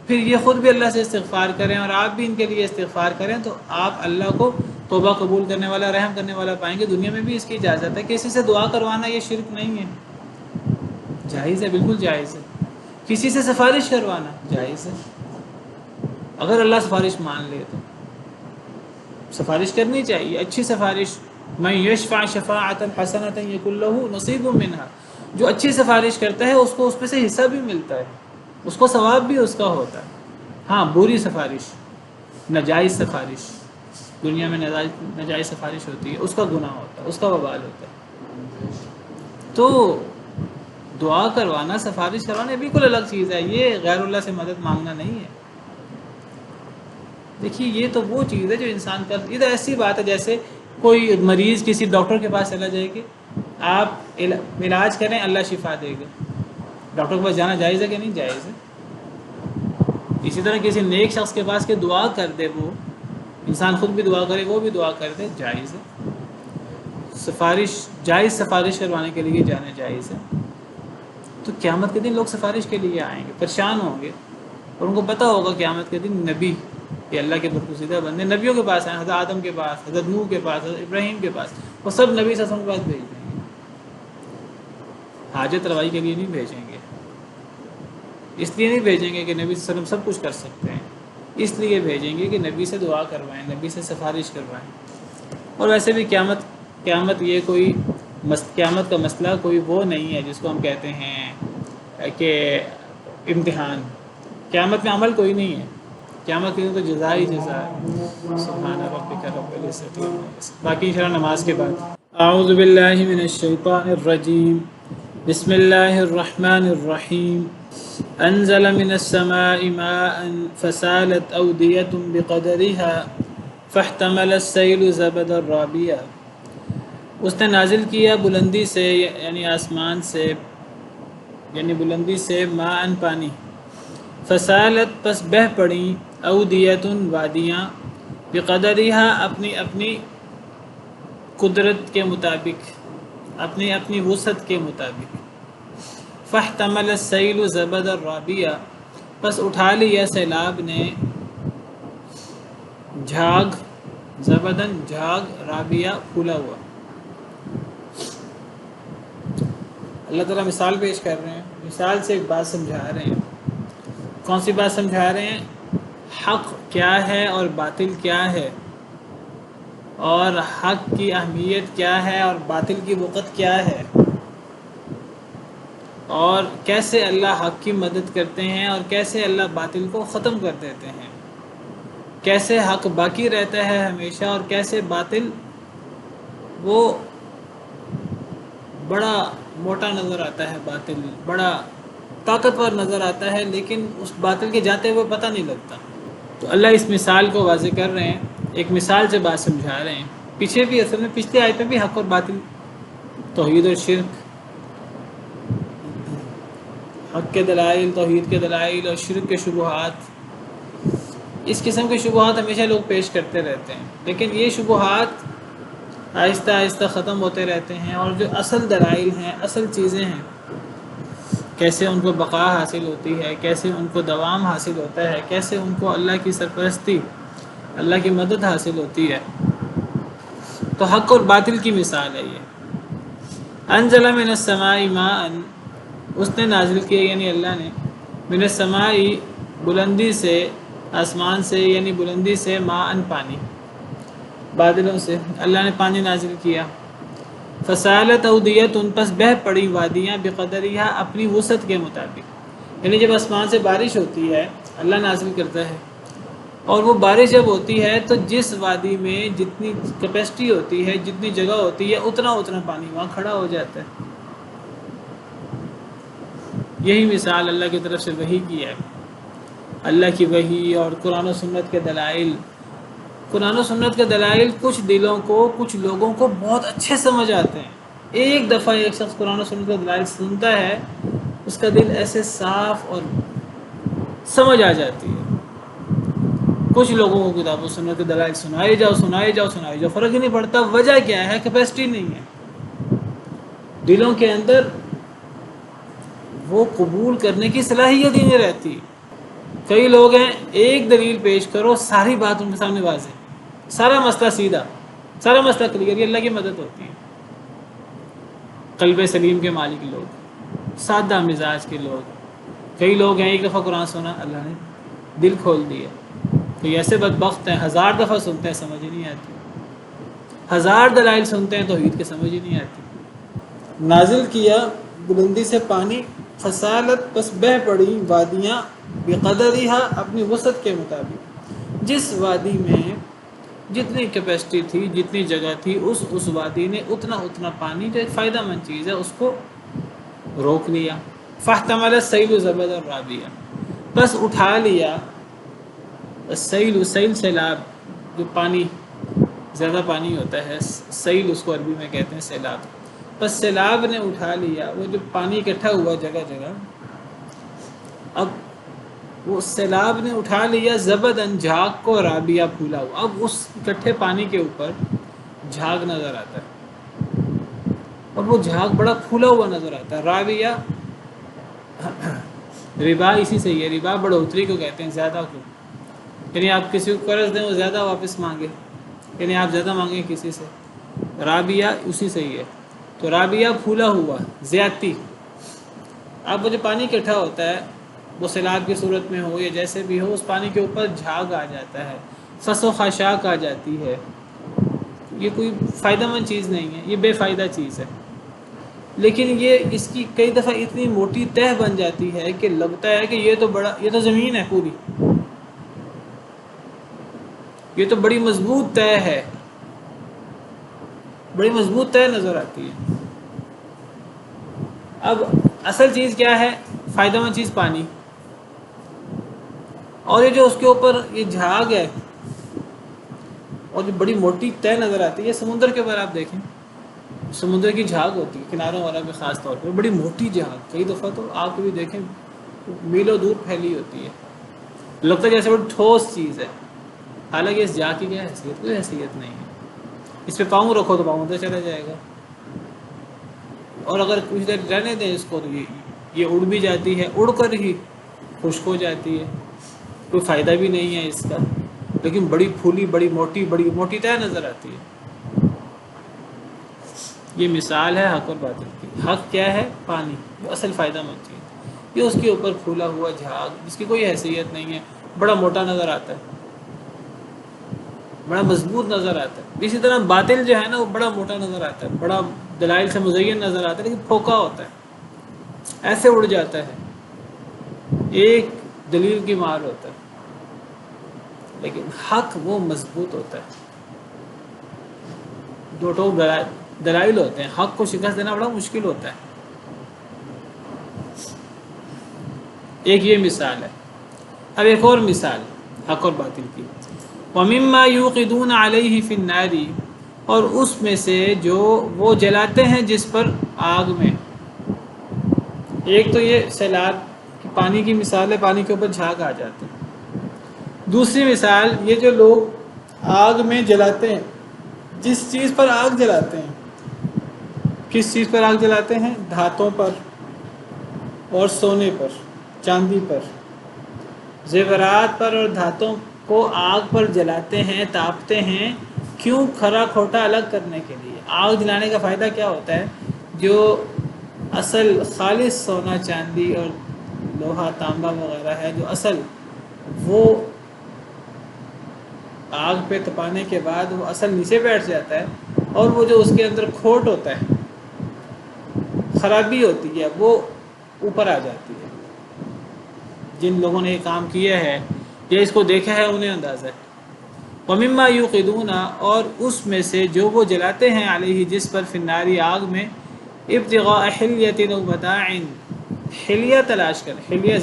پھر یہ خود بھی اللہ سے استغفار کریں اور آپ بھی ان کے لیے استغفار کریں، تو آپ اللہ کو توبہ قبول کرنے والا، رحم کرنے والا پائیں گے. دنیا میں بھی اس کی اجازت ہے. کسی سے دعا کروانا یہ شرک نہیں ہے، جائز ہے، بالکل جائز ہے. کسی سے سفارش کروانا جائز ہے، اگر اللہ سفارش مان لے تو سفارش کرنی چاہیے، اچھی سفارش. من یشفع شفاعۃ حسنۃ یکن لہ نصیب منہا. جو اچھی سفارش کرتا ہے اس کو اس میں سے حصہ بھی ملتا ہے، اس کو ثواب بھی اس کا ہوتا ہے. ہاں بری سفارش، ناجائز سفارش، دنیا میں ناجائز سفارش ہوتی ہے، اس کا گناہ ہوتا ہے، اس کا وبال ہوتا ہے. تو دعا کروانا، سفارش کروانا بالکل الگ چیز ہے. یہ غیر اللہ سے مدد مانگنا نہیں ہے. دیکھیے یہ تو وہ چیز ہے جو انسان کا، یہ تو ایسی بات ہے جیسے کوئی مریض کسی ڈاکٹر کے پاس چلا جائے کہ آپ علاج کریں اللہ شفا دے گا. ڈاکٹر کے پاس جانا جائز ہے کہ نہیں؟ جائز ہے. اسی طرح کسی نیک شخص کے پاس کہ دعا کر دے، وہ انسان خود بھی دعا کرے، وہ بھی دعا کر دے، جائز ہے. سفارش جائز، سفارش کروانے کے لیے جانا جائز ہے. تو قیامت کے دن لوگ سفارش کے لیے آئیں گے، پریشان ہوں گے، اور ان کو پتہ ہوگا قیامت کے دن نبی کہ اللہ کے برگزیدہ بندے نبیوں کے پاس آئیں، حضرت آدم کے پاس، حضرت نوح کے پاس، حضرت ابراہیم کے پاس، وہ سب نبی صلی اللہ علیہ وسلم کے پاس بھیج دیں گے. حاجت روائی کے لیے نہیں بھیجیں گے، اس لیے نہیں بھیجیں گے کہ نبی صلی اللہ علیہ وسلم سب کچھ کر سکتے ہیں، اس لیے بھیجیں گے کہ نبی سے دعا کروائیں، نبی سے سفارش کروائیں. اور ویسے بھی قیامت یہ کوئی قیامت کا مسئلہ کوئی وہ نہیں ہے جس کو ہم کہتے ہیں کہ امتحان. قیامت میں عمل کوئی نہیں ہے، قیامت کے دن تو جزا ہی جزا ہے. سبحان ربک رب العزت عما یصفون. باقی انشاءاللہ نماز کے بعد. اعوذ باللہ من الشیطان الرجیم، بسم اللہ الرحمن الرحیم. انزل من السماء ماء فسالت اودیة بقدرها فاحتمل السیل زبدا رابیا. اس نے نازل کیا بلندی سے، یعنی آسمان سے، یعنی بلندی سے، ماء پانی، فسالت پس بہہ پڑیں، اودیتن وادیاں، بقدرہا اپنی اپنی قدرت کے مطابق، اپنی اپنی وسعت کے مطابق. فاحتمل السیل زبد الرابیہ، پس اٹھا لیا سیلاب نے جھاگ، زبدن جھاگ، رابیہ پھولا ہوا. اللہ تعالیٰ مثال پیش کر رہے ہیں، مثال سے ایک بات سمجھا رہے ہیں. کون سی بات سمجھا رہے ہیں؟ حق کیا ہے اور باطل کیا ہے، اور حق کی اہمیت کیا ہے اور باطل کی وقت کیا ہے، اور کیسے اللہ حق کی مدد کرتے ہیں اور کیسے اللہ باطل کو ختم کر دیتے ہیں، کیسے حق باقی رہتا ہے ہمیشہ اور کیسے باطل وہ بڑا موٹا نظر آتا ہے، باطل بڑا طاقتور نظر آتا ہے، لیکن اس باطل کے جاتے ہوئے پتہ نہیں لگتا. تو اللہ اس مثال کو واضح کر رہے ہیں، ایک مثال سے بات سمجھا رہے ہیں. پیچھے بھی اصل میں پچھلے آیت میں بھی حق اور باطل، توحید اور شرک، حق کے دلائل، توحید کے دلائل اور شرک کے شبہات، اس قسم کے شبہات ہمیشہ لوگ پیش کرتے رہتے ہیں، لیکن یہ شبہات آہستہ آہستہ ختم ہوتے رہتے ہیں، اور جو اصل دلائل ہیں، اصل چیزیں ہیں، کیسے ان کو بقا حاصل ہوتی ہے، کیسے ان کو دوام حاصل ہوتا ہے، کیسے ان کو اللہ کی سرپرستی، اللہ کی مدد حاصل ہوتی ہے. تو حق اور باطل کی مثال ہے یہ. انزل من السماء ماء، اس نے نازل کیا یعنی اللہ نے، من السماء بلندی سے، آسمان سے یعنی بلندی سے، ماء پانی، بادلوں سے اللہ نے پانی نازل کیا. فسالت اودیت، ان پس بہہ پڑی وادیاں بقدریہا، اپنی وسعت کے مطابق. یعنی جب آسمان سے بارش ہوتی ہے، اللہ نازل کرتا ہے، اور وہ بارش جب ہوتی ہے تو جس وادی میں جتنی کیپیسٹی ہوتی ہے، جتنی جگہ ہوتی ہے، اتنا پانی وہاں کھڑا ہو جاتا ہے. یہی مثال اللہ کی طرف سے وحی کی ہے. اللہ کی وحی اور قرآن و سنت کے دلائل. قرآن و سنت کے دلائل کچھ دلوں کو، کچھ لوگوں کو بہت اچھے سمجھ آتے ہیں. ایک دفعہ ایک شخص قرآن و سنت کے دلائل سنتا ہے، اس کا دل ایسے صاف اور سمجھ آ جاتی ہے. کچھ لوگوں کو کتاب و سنت کے دلائل سنائے جاؤ، فرق ہی نہیں پڑتا. وجہ کیا ہے؟ کیپیسٹی نہیں ہے دلوں کے اندر، وہ قبول کرنے کی صلاحیت ہی نہیں رہتی. کئی لوگ ہیں، ایک دلیل پیش کرو، ساری بات ان کے سامنے واضح، سارا مسئلہ سیدھا، سارا مسئلہ کلیئر. یہ اللہ کی مدد ہوتی ہے. قلب سلیم کے مالک لوگ، سادہ مزاج کے لوگ. کئی لوگ ہیں، ایک دفعہ قرآن سنا، اللہ نے دل کھول دیا. تو ایسے بدبخت ہیں، 1000 دفعہ سنتے ہیں، سمجھ ہی نہیں آتی. 1000 دلائل سنتے ہیں، توحید کے سمجھ ہی نہیں آتی. نازل کیا بلندی سے پانی، فسالت، پس بہہ پڑی وادیاں، بقدریہا، اپنی وسعت کے مطابق. جس وادی میں جتنی کیپیسٹی تھی، جتنی جگہ تھی، اس وادی نے اتنا پانی، جو ایک فائدہ مند چیز ہے، اس کو روک لیا. فاحتمل السیل زبد الرابیہ، بس اٹھا لیا السیل، سیل سیلاب، جو پانی، زیادہ پانی ہوتا ہے، سیل اس کو عربی میں کہتے ہیں سیلاب. بس سیلاب نے اٹھا لیا وہ جو پانی اکٹھا ہوا جگہ جگہ. اب وہ سیلاب نے اٹھا لیا زبدن، جھاگ کو، رابیہ، پھولا ہوا. اب اس اکٹھے پانی کے اوپر جھاگ نظر آتا ہے، اور وہ جھاگ بڑا پھولا ہوا نظر آتا ہے. رابیہ ربا اسی سے ہی ہے. ربا بڑھوتری کو کہتے ہیں، زیادہ کو. یعنی آپ کسی کو قرض دیں، وہ زیادہ واپس مانگے، یعنی آپ زیادہ مانگیں کسی سے. رابیہ اسی سے ہی ہے. تو رابیہ پھولا ہوا، زیادتی. اب وہ جو پانی اکٹھا ہوتا ہے، وہ سیلاب کی صورت میں ہو یا جیسے بھی ہو، اس پانی کے اوپر جھاگ آ جاتا ہے، فس و خاشاک آ جاتی ہے. یہ کوئی فائدہ مند چیز نہیں ہے، یہ بے فائدہ چیز ہے. لیکن یہ اس کی کئی دفعہ اتنی موٹی تہ بن جاتی ہے کہ لگتا ہے کہ یہ تو زمین ہے پوری، یہ تو بڑی مضبوط تہ ہے، بڑی مضبوط تہ نظر آتی ہے. اب اصل چیز کیا ہے؟ فائدہ مند چیز پانی. اور یہ جو اس کے اوپر یہ جھاگ ہے اور جو بڑی موٹی تہ نظر آتی ہے، یہ سمندر کے اوپر آپ دیکھیں، سمندر کی جھاگ ہوتی ہے کناروں والا میں، خاص طور پہ بڑی موٹی جھاگ. کئی دفعہ تو آپ بھی دیکھیں میلوں دور پھیلی ہوتی ہے، لگتا ہے جیسے بڑی ٹھوس چیز ہے. حالانکہ اس جھاگ کی کیا حیثیت؟ کوئی حیثیت نہیں ہے. اس پہ پاؤں رکھو تو پاؤں اندر چلا جائے گا، اور اگر کچھ دیر رہنے دیں اس کو تو یہ اڑ بھی جاتی ہے، اڑ کر ہی خشک ہو جاتی ہے. کوئی فائدہ بھی نہیں ہے اس کا، لیکن بڑی پھولی، بڑی موٹی تہ نظر آتی ہے. یہ مثال ہے حق اور باطل کی. حق کیا ہے؟ پانی، جو اصل فائدہ مند چیز. یہ اس کے اوپر پھولا ہوا جھاگ، جس کی کوئی حیثیت نہیں ہے، بڑا موٹا نظر آتا ہے، بڑا مضبوط نظر آتا ہے. اسی طرح باطل جو ہے نا، وہ بڑا موٹا نظر آتا ہے، بڑا دلائل سے مزین نظر آتا ہے، لیکن پھوکا ہوتا ہے، ایسے اڑ جاتا ہے، ایک دلیل کی مار ہوتا ہے. لیکن حق وہ مضبوط ہوتا ہے. دو ٹوک دلائل ہوتے ہیں، حق کو شکست دینا بڑا مشکل ہوتا ہے. ایک یہ مثال ہے. اب ایک اور مثال حق اور باطل کی. وَمِمَّا يُوقِدُونَ عَلَيْهِ فِي النَّارِ، اور اس میں سے جو وہ جلاتے ہیں جس پر آگ میں. ایک تو یہ سیلاب کی پانی کی مثال ہے، پانی کے اوپر جھاگ آ جاتے ہیں. دوسری مثال یہ جو لوگ آگ میں جلاتے ہیں، جس چیز پر آگ جلاتے ہیں. کس چیز پر آگ جلاتے ہیں؟ دھاتوں پر اور سونے پر، چاندی پر، زیورات پر اور دھاتوں کو آگ پر جلاتے ہیں، تاپتے ہیں. کیوں؟ کھرا کھوٹا الگ کرنے کے لیے. آگ جلانے کا فائدہ کیا ہوتا ہے؟ جو اصل خالص سونا، چاندی اور لوہا، تانبا وغیرہ ہے، جو اصل، وہ آگ پہ تپانے کے بعد وہ اصل نیچے بیٹھ جاتا ہے، اور وہ جو اس کے اندر کھوٹ ہوتا ہے، خرابی ہوتی ہے وہ اوپر آ جاتی ہے. جن لوگوں نے یہ کام کیا ہے یا اس کو دیکھا ہے انہیں اندازہ ہے. وَمِمَّا يُوقِدُونَ اور اس میں سے جو وہ جلاتے ہیں علیہ جس پر فی النار آگ میں ابتغاء حلیۃ او متاع حلیہ تلاش کر حلیہ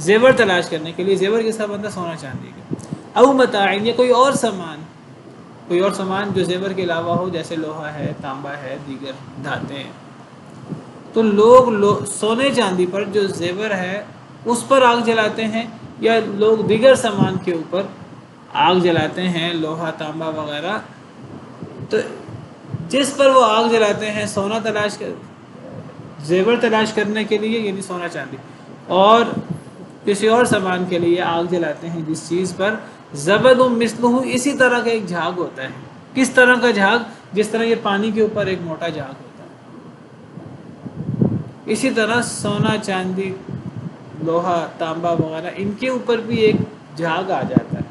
زیور تلاش کرنے کے لیے. زیور کس کا بندہ سونا چاندی کا. او متاع یا کوئی اور سامان جو زیور کے علاوہ ہو جیسے لوہا ہے تانبا ہے دیگر دھاتیں ہیں. تو لوگ سونے چاندی پر جو زیور ہے اس پر آگ جلاتے ہیں یا لوگ دیگر سامان کے اوپر آگ جلاتے ہیں لوہا تانبا وغیرہ. تو جس پر وہ آگ جلاتے ہیں سونا زیور تلاش کرنے کے لیے یعنی سونا چاندی اور کسی اور سامان کے لیے آگ جلاتے ہیں جس چیز پر زبد مثلہ اسی طرح کا ایک جھاگ ہوتا ہے. کس طرح کا جھاگ؟ جس طرح یہ پانی کے اوپر ایک موٹا جھاگ ہوتا ہے اسی طرح سونا چاندی لوہا تانبا وغیرہ ان کے اوپر بھی ایک جھاگ آ جاتا ہے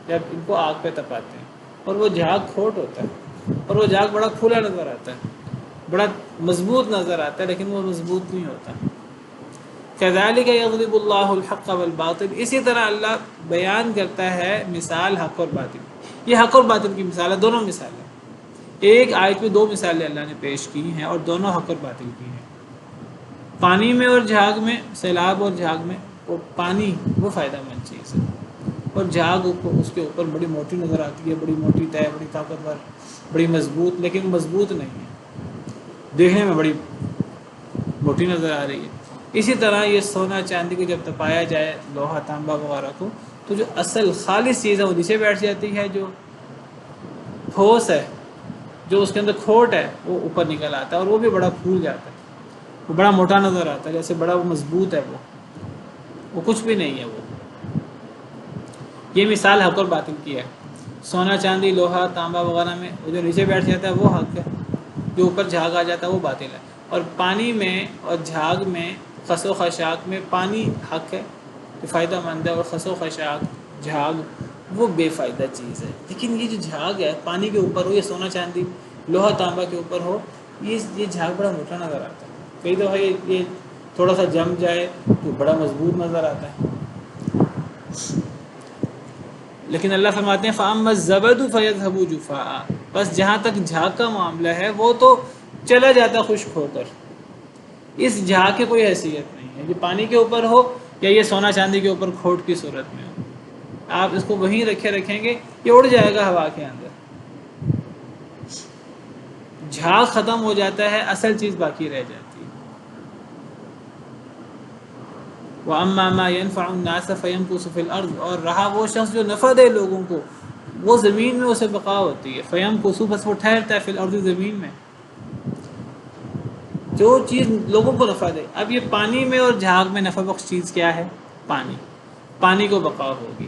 جب ان کو آگ پہ تپاتے ہیں. اور وہ جھاگ کھوٹ ہوتا ہے اور وہ جھاگ بڑا کھلا نظر آتا ہے بڑا مضبوط نظر آتا ہے لیکن وہ مضبوط نہیں ہوتا. كذلك يضرب الله الحق والباطل اسی طرح اللہ بیان کرتا ہے مثال حق اور باطل. یہ حق اور باطل کی مثال ہے دونوں مثالیں. ایک آیت میں دو مثالیں اللہ نے پیش کی ہیں اور دونوں حق اور باطل کی ہیں. پانی میں اور جھاگ میں سیلاب اور جھاگ میں وہ پانی وہ فائدہ مند چیز ہے اور جھاگ اس کے اوپر بڑی موٹی نظر آتی ہے بڑی موٹی تہ بڑی طاقتور بڑی مضبوط لیکن مضبوط نہیں ہے دیکھنے میں بڑی موٹی نظر آ رہی ہے. اسی طرح یہ سونا چاندی کو جب تپایا جائے لوہا تانبا وغیرہ کو تو جو اصل خالص چیز ہے وہ نیچے بیٹھ جاتی ہے. جو ٹھوس ہے جو اس کے اندر کھوٹ ہے وہ اوپر نکل آتا ہے اور وہ بھی بڑا پھول جاتا ہے وہ بڑا موٹا نظر آتا ہے جیسے بڑا وہ مضبوط ہے وہ کچھ بھی نہیں ہے. وہ یہ مثال حق اور باطل کی ہے. سونا چاندی لوہا تانبا وغیرہ میں وہ جو نیچے بیٹھ جاتا ہے وہ حق ہے جو اوپر جھاگ آ جاتا ہے وہ باطل ہے. اور پانی میں اور جھاگ میں خس و خشاک میں پانی حق ہے جو فائدہ مند ہے اور خس و خشاک جھاگ وہ بے فائدہ چیز ہے. لیکن یہ جو جھاگ ہے پانی کے اوپر ہو یا سونا چاندی لوہا تانبا کے اوپر ہو یہ جھاگ بڑا موٹا نظر آتا ہے. کئی دفعہ یہ تھوڑا سا جم جائے تو بڑا مضبوط نظر آتا ہے. لیکن اللہ فرماتے ہیں فَأَمَّا الزَّبَدُ فَيَذْهَبُ جُفَاءً بس جہاں تک جھاگ کا معاملہ ہے وہ تو چلا جاتا خشک ہو کر. اس جھاگ کی کوئی حیثیت نہیں ہے جو پانی کے اوپر ہو یا یہ سونا چاندی کے اوپر کھوٹ کی صورت میں ہو. آپ اس کو وہیں رکھیں گے یہ اڑ جائے گا ہوا کے اندر. جھاگ ختم ہو جاتا ہے اصل چیز باقی رہ جاتی ہے. وَأَمَّا مَا يَنْفَعُ النَّاسَ فَيَمْكُثُ فِي الْأَرْضِ اور رہا وہ شخص جو نفع دے لوگوں کو وہ زمین میں اسے بقا ہوتی ہے. فَيَمْكُثُ بس وہ ٹھہرتا ہے فی الْأَرْضِ زمین میں جو چیز لوگوں کو نفع دے. اب یہ پانی میں اور جھاگ میں نفع بخش چیز کیا ہے؟ پانی کو بقا ہوگی.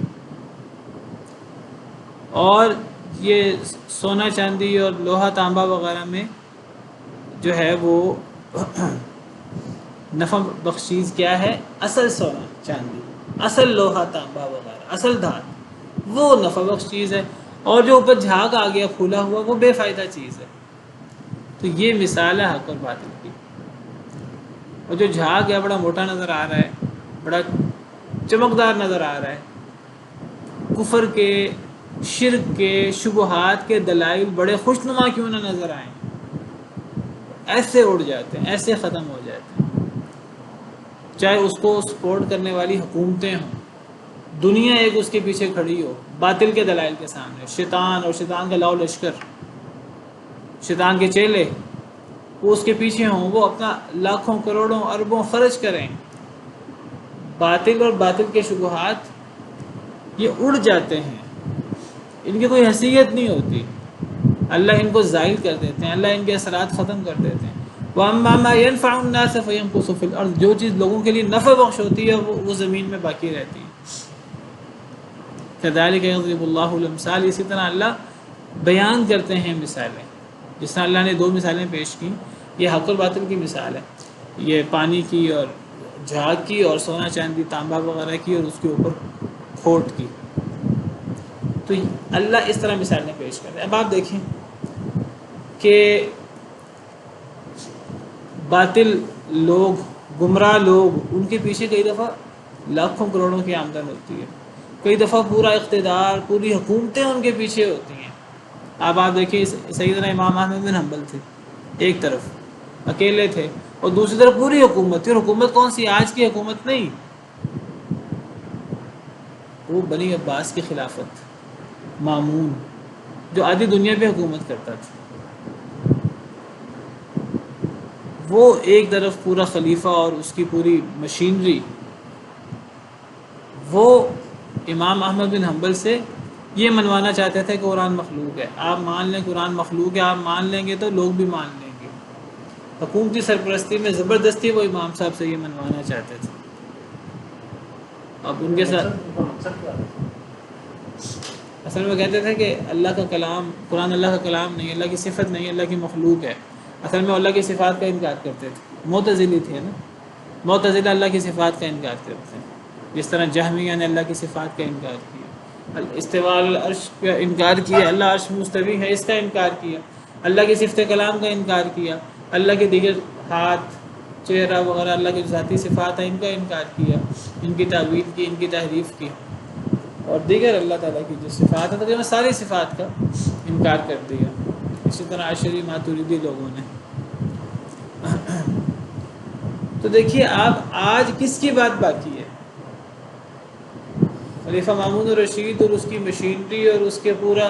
اور یہ سونا چاندی اور لوہا تانبا وغیرہ میں جو ہے وہ نفع بخش چیز کیا ہے؟ اصل سونا چاندی اصل لوہا تانبا وغیرہ اصل دھات وہ نفع بخش چیز ہے. اور جو اوپر جھاگ آ گیا کھلا ہوا وہ بے فائدہ چیز ہے. تو یہ مثال ہے حق اور باطل کی. اور جو جھاگ ہے بڑا موٹا نظر آ رہا ہے بڑا چمکدار نظر آ رہا ہے. کفر کے شرک کے شبہات کے دلائل بڑے خوشنما کیوں نہ نظر آئیں ایسے اڑ جاتے ہیں ایسے ختم ہو جاتے ہیں. چاہے اس کو سپورٹ کرنے والی حکومتیں ہوں دنیا ایک اس کے پیچھے کھڑی ہو باطل کے دلائل کے سامنے شیطان اور شیطان کا لاؤ لشکر شیطان کے چیلے وہ اس کے پیچھے ہوں وہ اپنا لاکھوں کروڑوں اربوں خرچ کریں باطل اور باطل کے شبہات یہ اڑ جاتے ہیں. ان کی کوئی حیثیت نہیں ہوتی. اللہ ان کو زائل کر دیتے ہیں اللہ ان کے اثرات ختم کر دیتے ہیں. وَأَمَّا مَا يَنْفَعُ النَّاسَ فَيَمْكُثُ فِي الْأَرْضِ جو چیز لوگوں کے لیے نفع بخش ہوتی ہے وہ زمین میں باقی رہتی ہے. كَذَلِكَ يَضْرِبُ اللَّهُ الْأَمْثَالَ اسی طرح اللہ بیان کرتے ہیں مثالیں. جس طرح اللہ نے دو مثالیں پیش کی یہ حق اور باطل کی مثال ہے یہ پانی کی اور جھاگ کی اور سونا چاندی تانبا وغیرہ کی اور اس کے اوپر کھوٹ کی. تو اللہ اس طرح مثالیں پیش کرتے ہیں. اب آپ دیکھیں کہ باطل لوگ، گمراہ لوگ، ان کے پیچھے کئی دفعہ لاکھوں کروڑوں کی آمدن ہوتی ہے، کئی دفعہ پورا اقتدار، پوری حکومتیں ان کے پیچھے ہوتی ہیں۔ اب آپ دیکھیے سیدنا امام احمد بن حنبل تھے، ایک طرف اکیلے تھے اور دوسری طرف پوری حکومت تھی، اور حکومت کون سی؟ آج کی حکومت نہیں، وہ بنی عباس کی خلافت، مامون جو آدھی دنیا پہ حکومت کرتا تھا، وہ ایک طرف پورا خلیفہ اور اس کی پوری مشینری، وہ امام احمد بن حنبل سے یہ منوانا چاہتے تھے کہ قرآن مخلوق ہے۔ آپ مان لیں قرآن مخلوق ہے، آپ مان لیں گے تو لوگ بھی مان لیں گے۔ حکومتی سرپرستی میں زبردستی وہ امام صاحب سے یہ منوانا چاہتے تھے۔ اب ان کے ساتھ اصل میں کہتے تھے کہ اللہ کا کلام، قرآن اللہ کا کلام نہیں، اللہ کی صفت نہیں، اللہ کی مخلوق ہے۔ اصل میں اللہ کی صفات کا انکار کرتے تھے، معتزلی تھے نا، معتزلہ اللہ کی صفات کا انکار کرتے ہیں، جس طرح جہمیہ نے اللہ کی صفات کا انکار کیا، استواء العرش کا انکار کیا، اللہ عرش مستوی ہے اس کا انکار کیا، اللہ کی صفت کلام کا انکار کیا، اللہ کے دیگر ہاتھ، چہرہ وغیرہ اللہ کی ذاتی صفات ہیں ان کا انکار کیا، ان کی تعویل کی، ان کی تحریف کی، اور دیگر اللہ تعالیٰ کی جو صفات ہیں تقریباً ساری صفات کا انکار کر دیا۔ اسی طرح عشری ماتریدی لوگوں نے۔ تو دیکھیے آپ آج کس کی بات باقی ہے؟ خلیفہ مامون الرشید اور اس کی مشینری اور اس کے پورا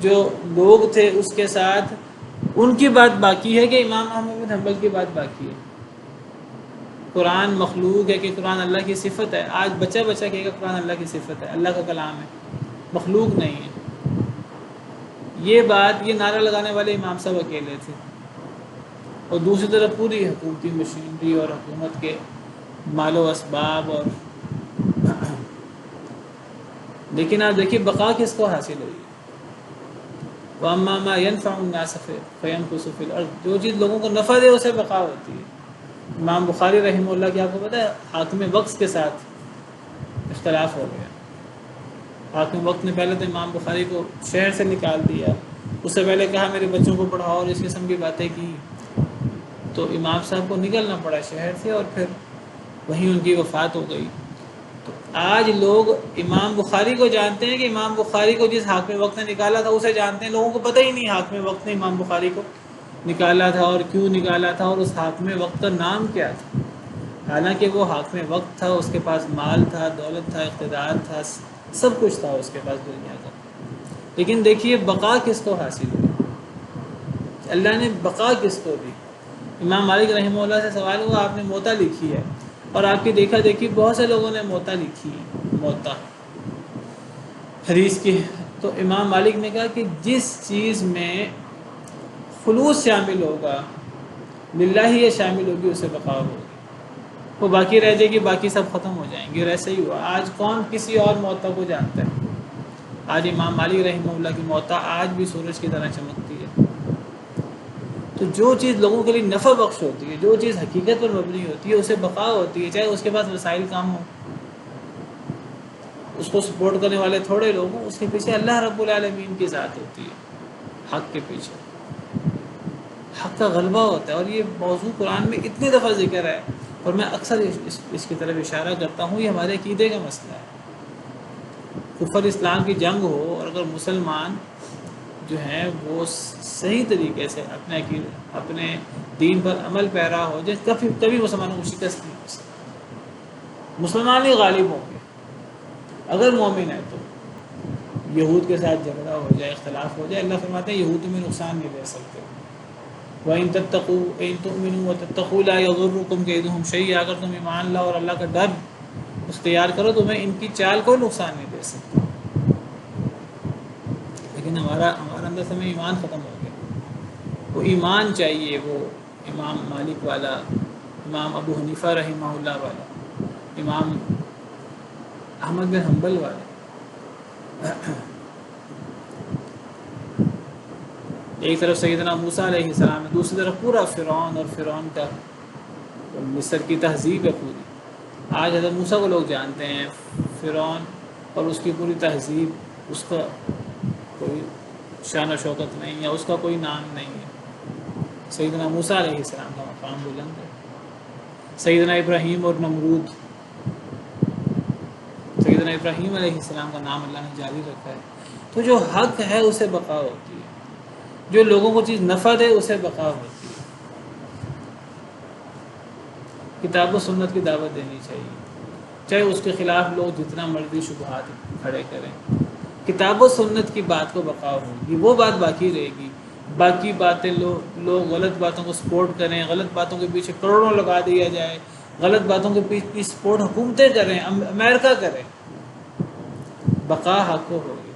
جو لوگ تھے اس کے ساتھ، ان کی بات باقی ہے کہ امام احمد بن حنبل کی بات باقی ہے؟ قرآن مخلوق ہے کہ قرآن اللہ کی صفت ہے؟ آج بچہ کہے گا قرآن اللہ کی صفت ہے، اللہ کا کلام ہے، مخلوق نہیں ہے۔ یہ بات، یہ نعرہ لگانے والے امام صاحب اکیلے تھے، اور دوسری طرف پوری حکومتی مشینری اور حکومت کے مال و اسباب، اور لیکن آپ دیکھیے بقا کس کو حاصل ہوئی؟ وَأَمَّا مَا يَنْفَعُ النَّاسَ فَيَمْكُثُ فِي الْأَرْضِ، جو چیز لوگوں کو نفع دے اسے بقا ہوتی ہے۔ امام بخاری رحمہ اللہ کی آپ کو پتہ ہے حاکم وقت کے ساتھ اختلاف ہو گیا۔ حاکم وقت نے پہلے تو امام بخاری کو شہر سے نکال دیا، اس سے پہلے کہا میرے بچوں کو پڑھاؤ اور اس قسم کی باتیں کی، تو امام صاحب کو نکلنا پڑا شہر سے، اور پھر وہیں ان کی وفات ہو گئی۔ تو آج لوگ امام بخاری کو جانتے ہیں کہ امام بخاری کو جس حاکم وقت نے نکالا تھا اسے جانتے ہیں، لوگوں کو پتہ ہی نہیں حاکم وقت نے امام بخاری کو نکالا تھا اور کیوں نکالا تھا، اور اس حاکم وقت کا نام کیا تھا۔ حالانکہ وہ حاکم وقت تھا، اس کے پاس مال تھا، دولت تھا، اقتدار تھا، سب کچھ تھا اس کے پاس دنیا کا۔ لیکن دیکھیے بقا کس کو حاصل ہوئی؟ اللہ نے بقا کس کو دی؟ امام مالک رحمہ اللہ سے سوال ہوا، آپ نے موتا لکھی ہے، اور آپ کی دیکھا دیکھی بہت سے لوگوں نے موتا لکھی ہے، موتا حدیث کی۔ تو امام مالک نے کہا کہ جس چیز میں خلوص شامل ہوگا، للہ ہی یہ شامل ہوگی، اسے بقا ہوگی، وہ باقی رہ جائے گی، باقی سب ختم ہو جائیں گے۔ اور ایسا ہی ہوا۔ آج کون کسی اور موتا کو جانتا ہے؟ آج امام مالک رحمہ اللہ کی موتا آج بھی سورج کی طرح چمکتی ہے۔ تو جو چیز لوگوں کے لیے نفع بخش ہوتی ہے، جو چیز حقیقت پر مبنی ہوتی ہے، اسے بقا ہوتی ہے، چاہے اس کے پاس وسائل کم ہوں، اس کو سپورٹ کرنے والے تھوڑے لوگ ہوں، اس کے پیچھے اللہ رب العالمین کی ذات ہوتی ہے، حق کے پیچھے حق کا غلبہ ہوتا ہے۔ اور یہ موضوع قرآن میں اتنی دفعہ ذکر ہے، اور میں اکثر اس کی طرف اشارہ کرتا ہوں، یہ ہمارے عقیدے کا مسئلہ ہے۔ کفر اسلام کی جنگ ہو، اور اگر مسلمان جو ہیں وہ صحیح طریقے سے اپنے دین پر عمل پیرا ہو جائے، کبھی مسلمانوں کو شکست نہیں ہو سکتی، مسلمان ہی غالب ہوں گے۔ اگر مومن ہے تو یہود کے ساتھ جھگڑا ہو جائے، اختلاف ہو جائے، اللہ فرماتے ہیں یہود میں نقصان نہیں دے سکتے۔ وَإِن تَتَّقُوا إِن تُؤْمِنُوا وَتَتَّقُوا لَا يَضُرُّكُمْ كَيْدُهُمْ شَيْئًا، اگر تم ایمان لاؤ اور اللہ کا ڈر اختیار کرو، تمہیں ان کی چال کوئی نقصان نہیں دے سکتی۔ لیکن ہمارا اندر سے میں ایمان ختم ہو گیا۔ وہ ایمان چاہیے، وہ امام مالک والا، امام ابو حنیفہ رحمہ اللہ والا، امام احمد بن حنبل والا۔ ایک طرف سیدنا موسیٰ علیہ السلام ہے، دوسری طرف پورا فرعون، اور فرعون کا مصر کی تہذیب ہے پوری۔ آج حضرت موسیٰ کو لوگ جانتے ہیں، فرعون اور اس کی پوری تہذیب، اس کا کوئی شان و شوکت نہیں ہے، اس کا کوئی نام نہیں ہے۔ سیدنا موسیٰ علیہ السلام کا مقام بلند ہے. سیدنا ابراہیم اور نمرود، سیدنا ابراہیم علیہ السلام کا نام اللہ نے جاری رکھا ہے. تو جو حق ہے اسے بقا ہوتی ہے، جو لوگوں کو چیز نفع دے اسے بقا ہوتی ہے. کتاب و سنت کی دعوت دینی چاہیے، چاہے اس کے خلاف لوگ جتنا مرضی شبہات کھڑے کریں. کتاب و سنت کی بات کو بقا ہوگی، وہ بات باقی رہے گی. باقی باتیں لوگ غلط باتوں کو سپورٹ کریں، غلط باتوں کے پیچھے کروڑوں لگا دیا جائے، غلط باتوں کے پیچھے سپورٹ حکومتیں کریں، امریکہ کریں، بقا حق کو ہوگی.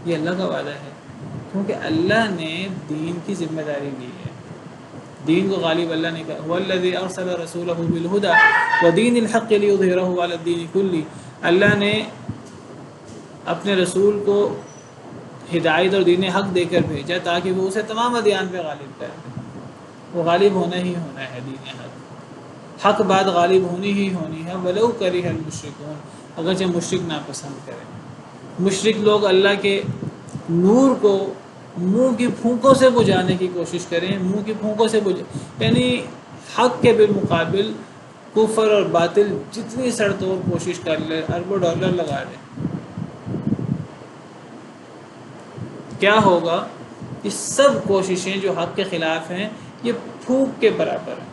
یہ اللہ کا وعدہ ہے، کیونکہ اللہ نے دین کی ذمہ داری لی ہے. دین کو غالب اللہ نے کہا، والذی ارسل رسولہ بالہدی ودین الحق لیظہرہ علی الدین کلہ. اللہ نے اپنے رسول کو ہدایت اور دین حق دے کر بھیجا تاکہ وہ اسے تمام ادیان پہ غالب کر دے. وہ غالب ہونا ہی ہونا ہے. دین حق بات غالب ہونی ہی ہونی ہے، ولو کرہ المشرکون، اگرچہ مشرک ناپسند کریں. مشرک لوگ اللہ کے نور کو منہ کی پھونکوں سے بجھانے کی کوشش کریں، منہ کی پھونکوں سے یعنی حق کے بالمقابل کفر اور باطل جتنی سڑتوڑ کوشش کر لے، اربوں ڈالر لگا دیں. کیا ہوگا؟ یہ سب کوششیں جو حق کے خلاف ہیں یہ پھونک کے برابر ہیں.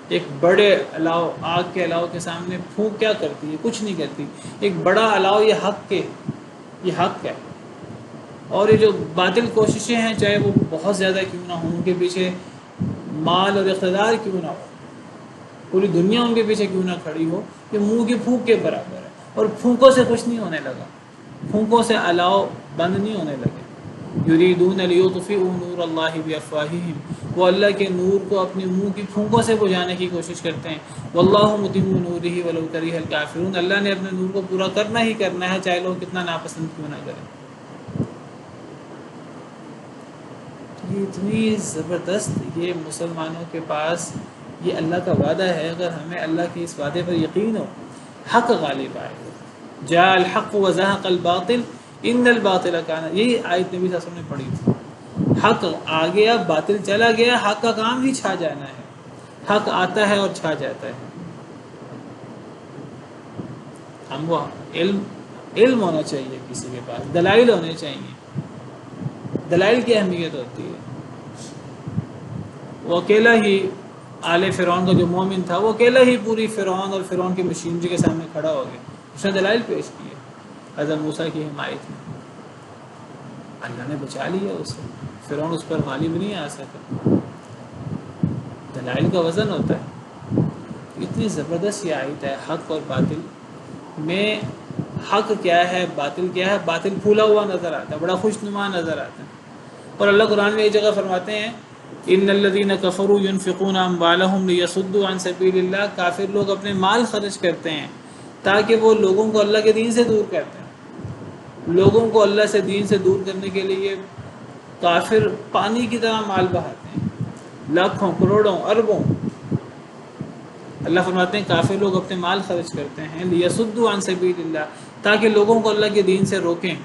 ایک بڑے الاؤ، آگ کے الاؤ کے سامنے پھونک کیا کرتی ہے؟ کچھ نہیں کرتی. ایک بڑا الاؤ یہ حق ہے. اور یہ جو باطل کوششیں ہیں، چاہے وہ بہت زیادہ کیوں نہ ہوں، ان کے پیچھے مال اور اقتدار کیوں نہ ہو، پوری دنیا ان کے پیچھے کیوں نہ کھڑی ہو، یہ منہ کی پھونک کے برابر ہے. اور پھونکوں سے کچھ نہیں ہونے لگا، پھونکوں سے الاؤ بند نہیں ہونے لگے. یریدون لیطفئوا نور اللہ بافواہہم، وہ اللہ کے نور کو اپنے منہ کی پھونکوں سے بجھانے کی کوشش کرتے ہیں. واللہ متم نورہ ولو کرہ الکافرون، اللہ نے اپنے نور کو پورا کرنا ہی کرنا ہے، چاہے لوگ کتنا ناپسند کیوں نہ کریں. یہ اتنی زبردست، یہ مسلمانوں کے پاس یہ اللہ کا وعدہ ہے. اگر ہمیں اللہ کے اس وعدے پر یقین ہو، حق غالب آئے گا. جاء الحق وزهق الباطل ان الباطل کان، یہی آیت نبی صلی اللہ علیہ وسلم نے پڑھی تھی. حق آ گیا، باطل چلا گیا، حق کا کام ہی چھا جانا ہے. حق آتا ہے اور چھا جاتا ہے. ہم وہ علم ہونا چاہیے، کسی کے پاس دلائل ہونے چاہیے. دلائل کی اہمیت ہوتی ہے. وہ اکیلا ہی آل فرعون کا جو مومن تھا، وہ اکیلا ہی پوری فرعون اور فرعون کی مشینری کے سامنے کھڑا ہو گیا. اس نے دلائل پیش کیے حضرت موسیٰ کی حمایت میں. اللہ نے بچا لیا اسے، فرعون اس پر غالب نہیں آ سکا. دلائل کا وزن ہوتا ہے. اتنی زبردست یہ آیت ہے حق اور باطل میں. حق کیا ہے، باطل کیا ہے؟ باطل پھولا ہوا نظر آتا ہے، بڑا خوش نما نظر آتا ہے. اور اللہ قرآن میں ایک جگہ فرماتے ہیں، ان الذین کفروا ينفقون اموالهم لیصدوا عن سبیل اللہ، کافر لوگ اپنے مال خرچ کرتے ہیں تاکہ وہ لوگوں کو اللہ کے دین سے دور کرتے ہیں. لوگوں کو اللہ سے دین سے دور کرنے کے لیے کافر پانی کی طرح مال بہاتے ہیں، لاکھوں کروڑوں اربوں. اللہ فرماتے ہیں کافر لوگ اپنے مال خرچ کرتے ہیں لیصدوا عن سبیل اللہ، تاکہ لوگوں کو اللہ کے دین سے روکیں.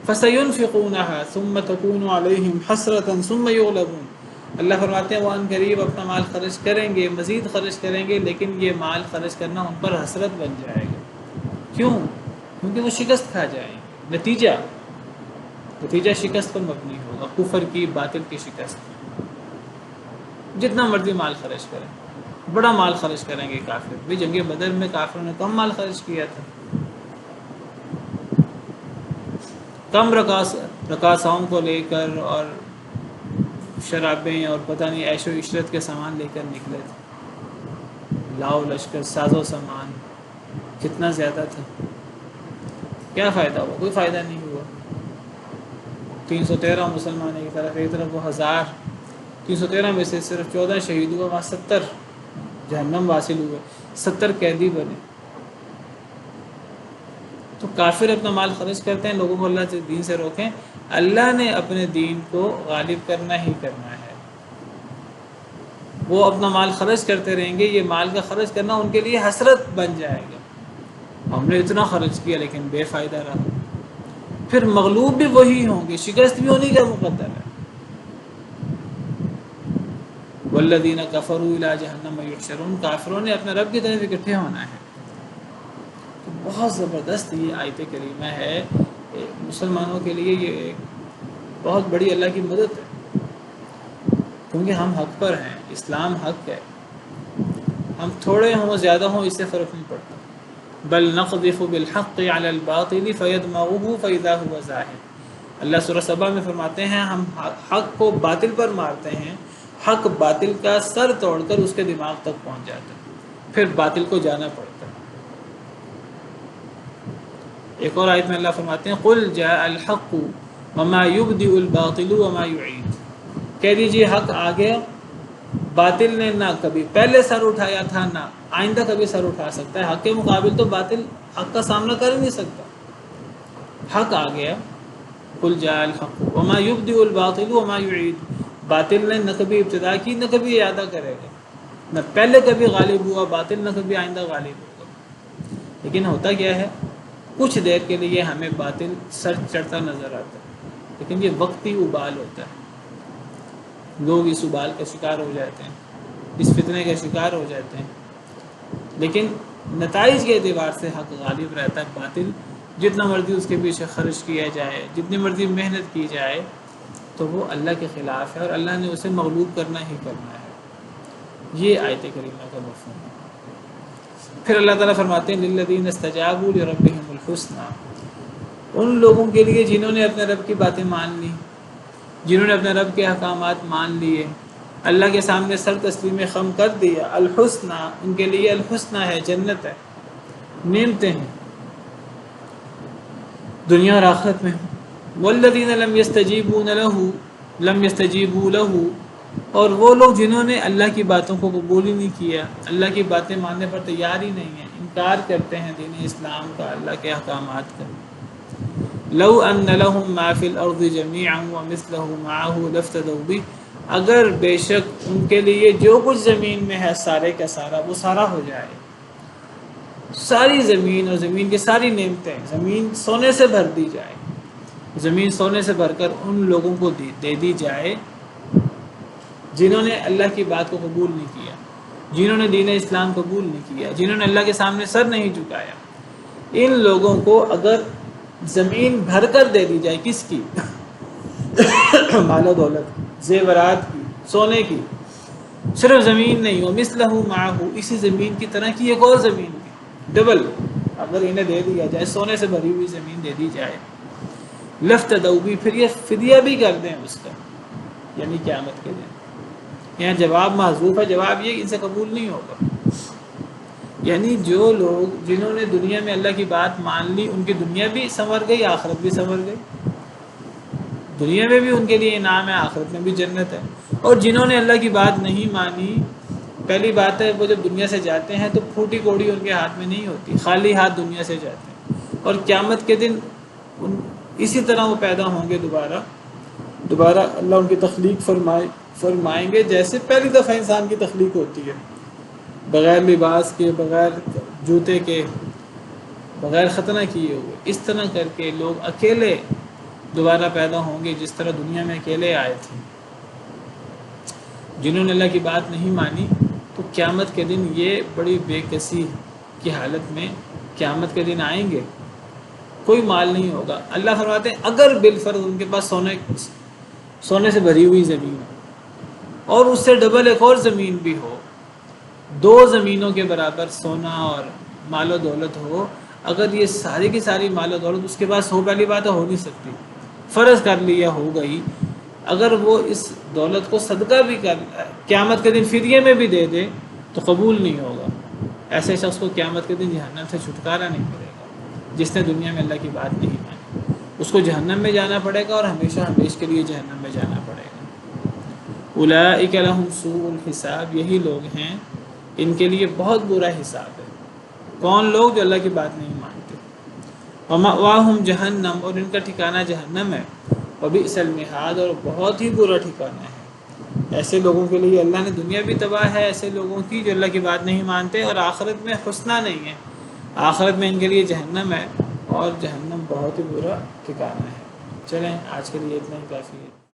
فَسَيُنْفِقُونَهَا ثُمَّ تَكُونُ عَلَيْهِمْ حَسْرَةً ثُمَّ يُغْلَبُونَ. اللہ فرماتے ہیں وہ ان قریب اپنا مال خرچ کریں گے، مزید خرچ کریں گے، لیکن یہ مال خرچ کرنا ان پر حسرت بن جائے گا. کیوں؟ کیونکہ وہ شکست کھا جائیں گے. نتیجہ شکست پر مبنی ہوگا، کفر کی، باطل کی شکست. جتنا مرضی مال خرچ کریں، بڑا مال خرچ کریں گے کافر بھی. جنگ بدر میں کافروں نے کم مال خرچ کیا تھا، کم رقاصاؤں کو لے کر اور شرابیں اور پتہ نہیں عیش و عشرت کے سامان لے کر نکلے تھے. لاؤ لشکر، ساز و سامان کتنا زیادہ تھا. کیا فائدہ ہوا؟ کوئی فائدہ نہیں ہوا. 313 مسلمان ایک طرف، ایک طرف وہ 1000. 313 میں سے صرف 14 شہید ہوئے، وہاں 70 جہنم واصل ہوئے، 70 قیدی بنے. تو کافر اپنا مال خرچ کرتے ہیں لوگوں کو اللہ کے دین سے روکیں. اللہ نے اپنے دین کو غالب کرنا ہی کرنا ہے. وہ اپنا مال خرچ کرتے رہیں گے. یہ مال کا خرچ کرنا ان کے لیے حسرت بن جائے گا. ہم نے اتنا خرچ کیا لیکن بے فائدہ رہا. پھر مغلوب بھی وہی ہوں گے، شکست بھی انہی کا مقدر ہے. والذین کفروا الی جہنم یحشرون، کافروں نے اپنے رب کی طرف اکٹھے ہونا ہے۔ تو بہت زبردست یہ آیت کریمہ ہے، مسلمانوں کے لیے یہ ایک بہت بڑی اللہ کی مدد ہے، کیونکہ ہم حق پر ہیں، اسلام حق ہے، ہم تھوڑے ہوں زیادہ ہوں اس سے فرق نہیں پڑتا۔ بل نقذف بالحق علی الباطل فیدمغه فاذا هو زاہق، اللہ سورہ سبا میں فرماتے ہیں ہم حق کو باطل پر مارتے ہیں، حق باطل کا سر توڑ کر اس کے دماغ تک پہنچ جاتا ہے، پھر باطل کو جانا پڑتا ہے۔ ایک اور آیت میں اللہ فرماتے ہیں قل جاء الحق وما يبدئ الباطل وما يعيد، کہہ دیجیے حق آ گیا، باطل نے نہ کبھی پہلے سر اٹھایا تھا نہ آئندہ کبھی سر اٹھا سکتا ہے، حق کے مقابل تو باطل حق کا سامنا کر ہی نہیں سکتا، حق آ گیا۔ قل جاء الحق وما يبدئ الباطل وما يعيد، باطل نے نہ کبھی ابتدا کی نہ کبھی اعادہ کرے گا، نہ پہلے کبھی غالب ہوا باطل نہ کبھی آئندہ غالب ہوگا۔ لیکن ہوتا کیا ہے، کچھ دیر کے لیے ہمیں باطل سر چڑھتا نظر آتا ہے، لیکن یہ وقتی ابال ہوتا ہے، لوگ اس ابال کا شکار ہو جاتے ہیں، اس فتنے کا شکار ہو جاتے ہیں، لیکن نتائج کے اعتبار سے حق غالب رہتا ہے، باطل جتنا مرضی اس کے پیچھے خرچ کیا جائے، جتنی مرضی محنت کی جائے، تو وہ اللہ کے خلاف ہے اور اللہ نے اسے مغلوب کرنا ہی کرنا ہے۔ یہ آیت کریمہ کا مفہوم ہے۔ پھر اللہ تعالیٰ فرماتے ہیں للذین استجابوا لربہم الحسنی، ان لوگوں کے لیے جنہوں نے اپنے رب کی باتیں مان لی، جنہوں نے اپنے رب کے احکامات مان لیے، اللہ کے سامنے سر تسلیم خم کر دیا، الحسنی، ان کے لیے الحسنی ہے، جنت ہے، نعمتیں ہیں دنیا اور آخرت میں۔ والذین لم یستجیبوا له، اور وہ لوگ جنہوں نے اللہ کی باتوں کو قبول ہی نہیں کیا، اللہ کی باتیں ماننے پر تیار ہی نہیں ہیں، انکار کرتے ہیں دین اسلام کا، اللہ کے احکامات کا۔ لو ان لهم ما فی الارض جميعا ومثله معه لافتدوا به، اگر بے شک ان کے لیے جو کچھ زمین میں ہے سارے کا سارا وہ سارا ہو جائے، ساری زمین اور زمین کی ساری نعمتیں، زمین سونے سے بھر دی جائے، زمین سونے سے بھر کر ان لوگوں کو دے دی جائے جنہوں نے اللہ کی بات کو قبول نہیں کیا، جنہوں نے دین اسلام قبول نہیں کیا، جنہوں نے اللہ کے سامنے سر نہیں جھکایا، ان لوگوں کو اگر زمین بھر کر دے دی جائے، کس کی؟ مال و دولت، زیورات کی، سونے کی، صرف زمین نہیں ہو، مثلہ معہ، اسی زمین کی طرح کی ایک اور زمین کی ڈبل اگر انہیں دے دیا جائے، سونے سے بھری ہوئی زمین دے دی جائے، لفتدوا بھی، پھر یہ فدیہ بھی کر دیں اس کا، یعنی قیامت کے دن۔ یہاں جواب محذوف ہے، جواب یہ ان سے قبول نہیں ہوگا، یعنی جو لوگ جنہوں نے دنیا میں اللہ کی بات مان لی، ان کی دنیا بھی سنور گئی، آخرت بھی سنور گئی، دنیا میں بھی ان کے لیے انعام ہے، آخرت میں بھی جنت ہے۔ اور جنہوں نے اللہ کی بات نہیں مانی، پہلی بات ہے وہ جب دنیا سے جاتے ہیں تو پھوٹی کوڑی ان کے ہاتھ میں نہیں ہوتی، خالی ہاتھ دنیا سے جاتے ہیں، اور قیامت کے دن اسی طرح وہ پیدا ہوں گے، دوبارہ اللہ ان کی تخلیق فرمائیں گے جیسے پہلی دفعہ انسان کی تخلیق ہوتی ہے، بغیر لباس کے، بغیر جوتے کے، بغیر ختنہ کیے ہوئے، اس طرح کر کے لوگ اکیلے دوبارہ پیدا ہوں گے جس طرح دنیا میں اکیلے آئے تھے۔ جنہوں نے اللہ کی بات نہیں مانی تو قیامت کے دن یہ بڑی بے کسی کی حالت میں قیامت کے دن آئیں گے، کوئی مال نہیں ہوگا۔ اللہ فرماتے ہیں اگر بالفرض ان کے پاس سونے سے بھری ہوئی زمین ہو اور اس سے ڈبل ایک اور زمین بھی ہو، دو زمینوں کے برابر سونا اور مال و دولت ہو، اگر یہ ساری کی ساری مال و دولت اس کے پاس ہو، پہلی بات ہو نہیں سکتی، فرض کر لیا ہو گئی، اگر وہ اس دولت کو صدقہ بھی کر قیامت کے دن فدیے میں بھی دے دے تو قبول نہیں ہوگا۔ ایسے شخص کو قیامت کے دن جہنم سے چھٹکارا نہیں ملے گا، جس نے دنیا میں اللہ کی بات نہیں مانی، اس کو جہنم میں جانا پڑے گا اور ہمیشہ ہمیشہ کے لیے جہنم میں جانا پڑے گا۔ اولئک لہم سوء الحساب، یہی لوگ ہیں ان کے لیے بہت برا حساب ہے۔ کون لوگ؟ جو اللہ کی بات نہیں مانتے۔ ومأواہم جہنم، اور ان کا ٹھکانہ جہنم ہے، وبئس المہاد، اور بہت ہی برا ٹھکانہ ہے۔ ایسے لوگوں کے لیے اللہ نے دنیا بھی تباہ ہے ایسے لوگوں کی جو اللہ کی بات نہیں مانتے، اور آخرت میں حسنہ نہیں ہے، آخرت میں ان کے لیے جہنم ہے، اور جہنم بہت ہی برا ٹھکانہ ہے۔ چلیں آج کے لیے اتنا ہی کافی ہے۔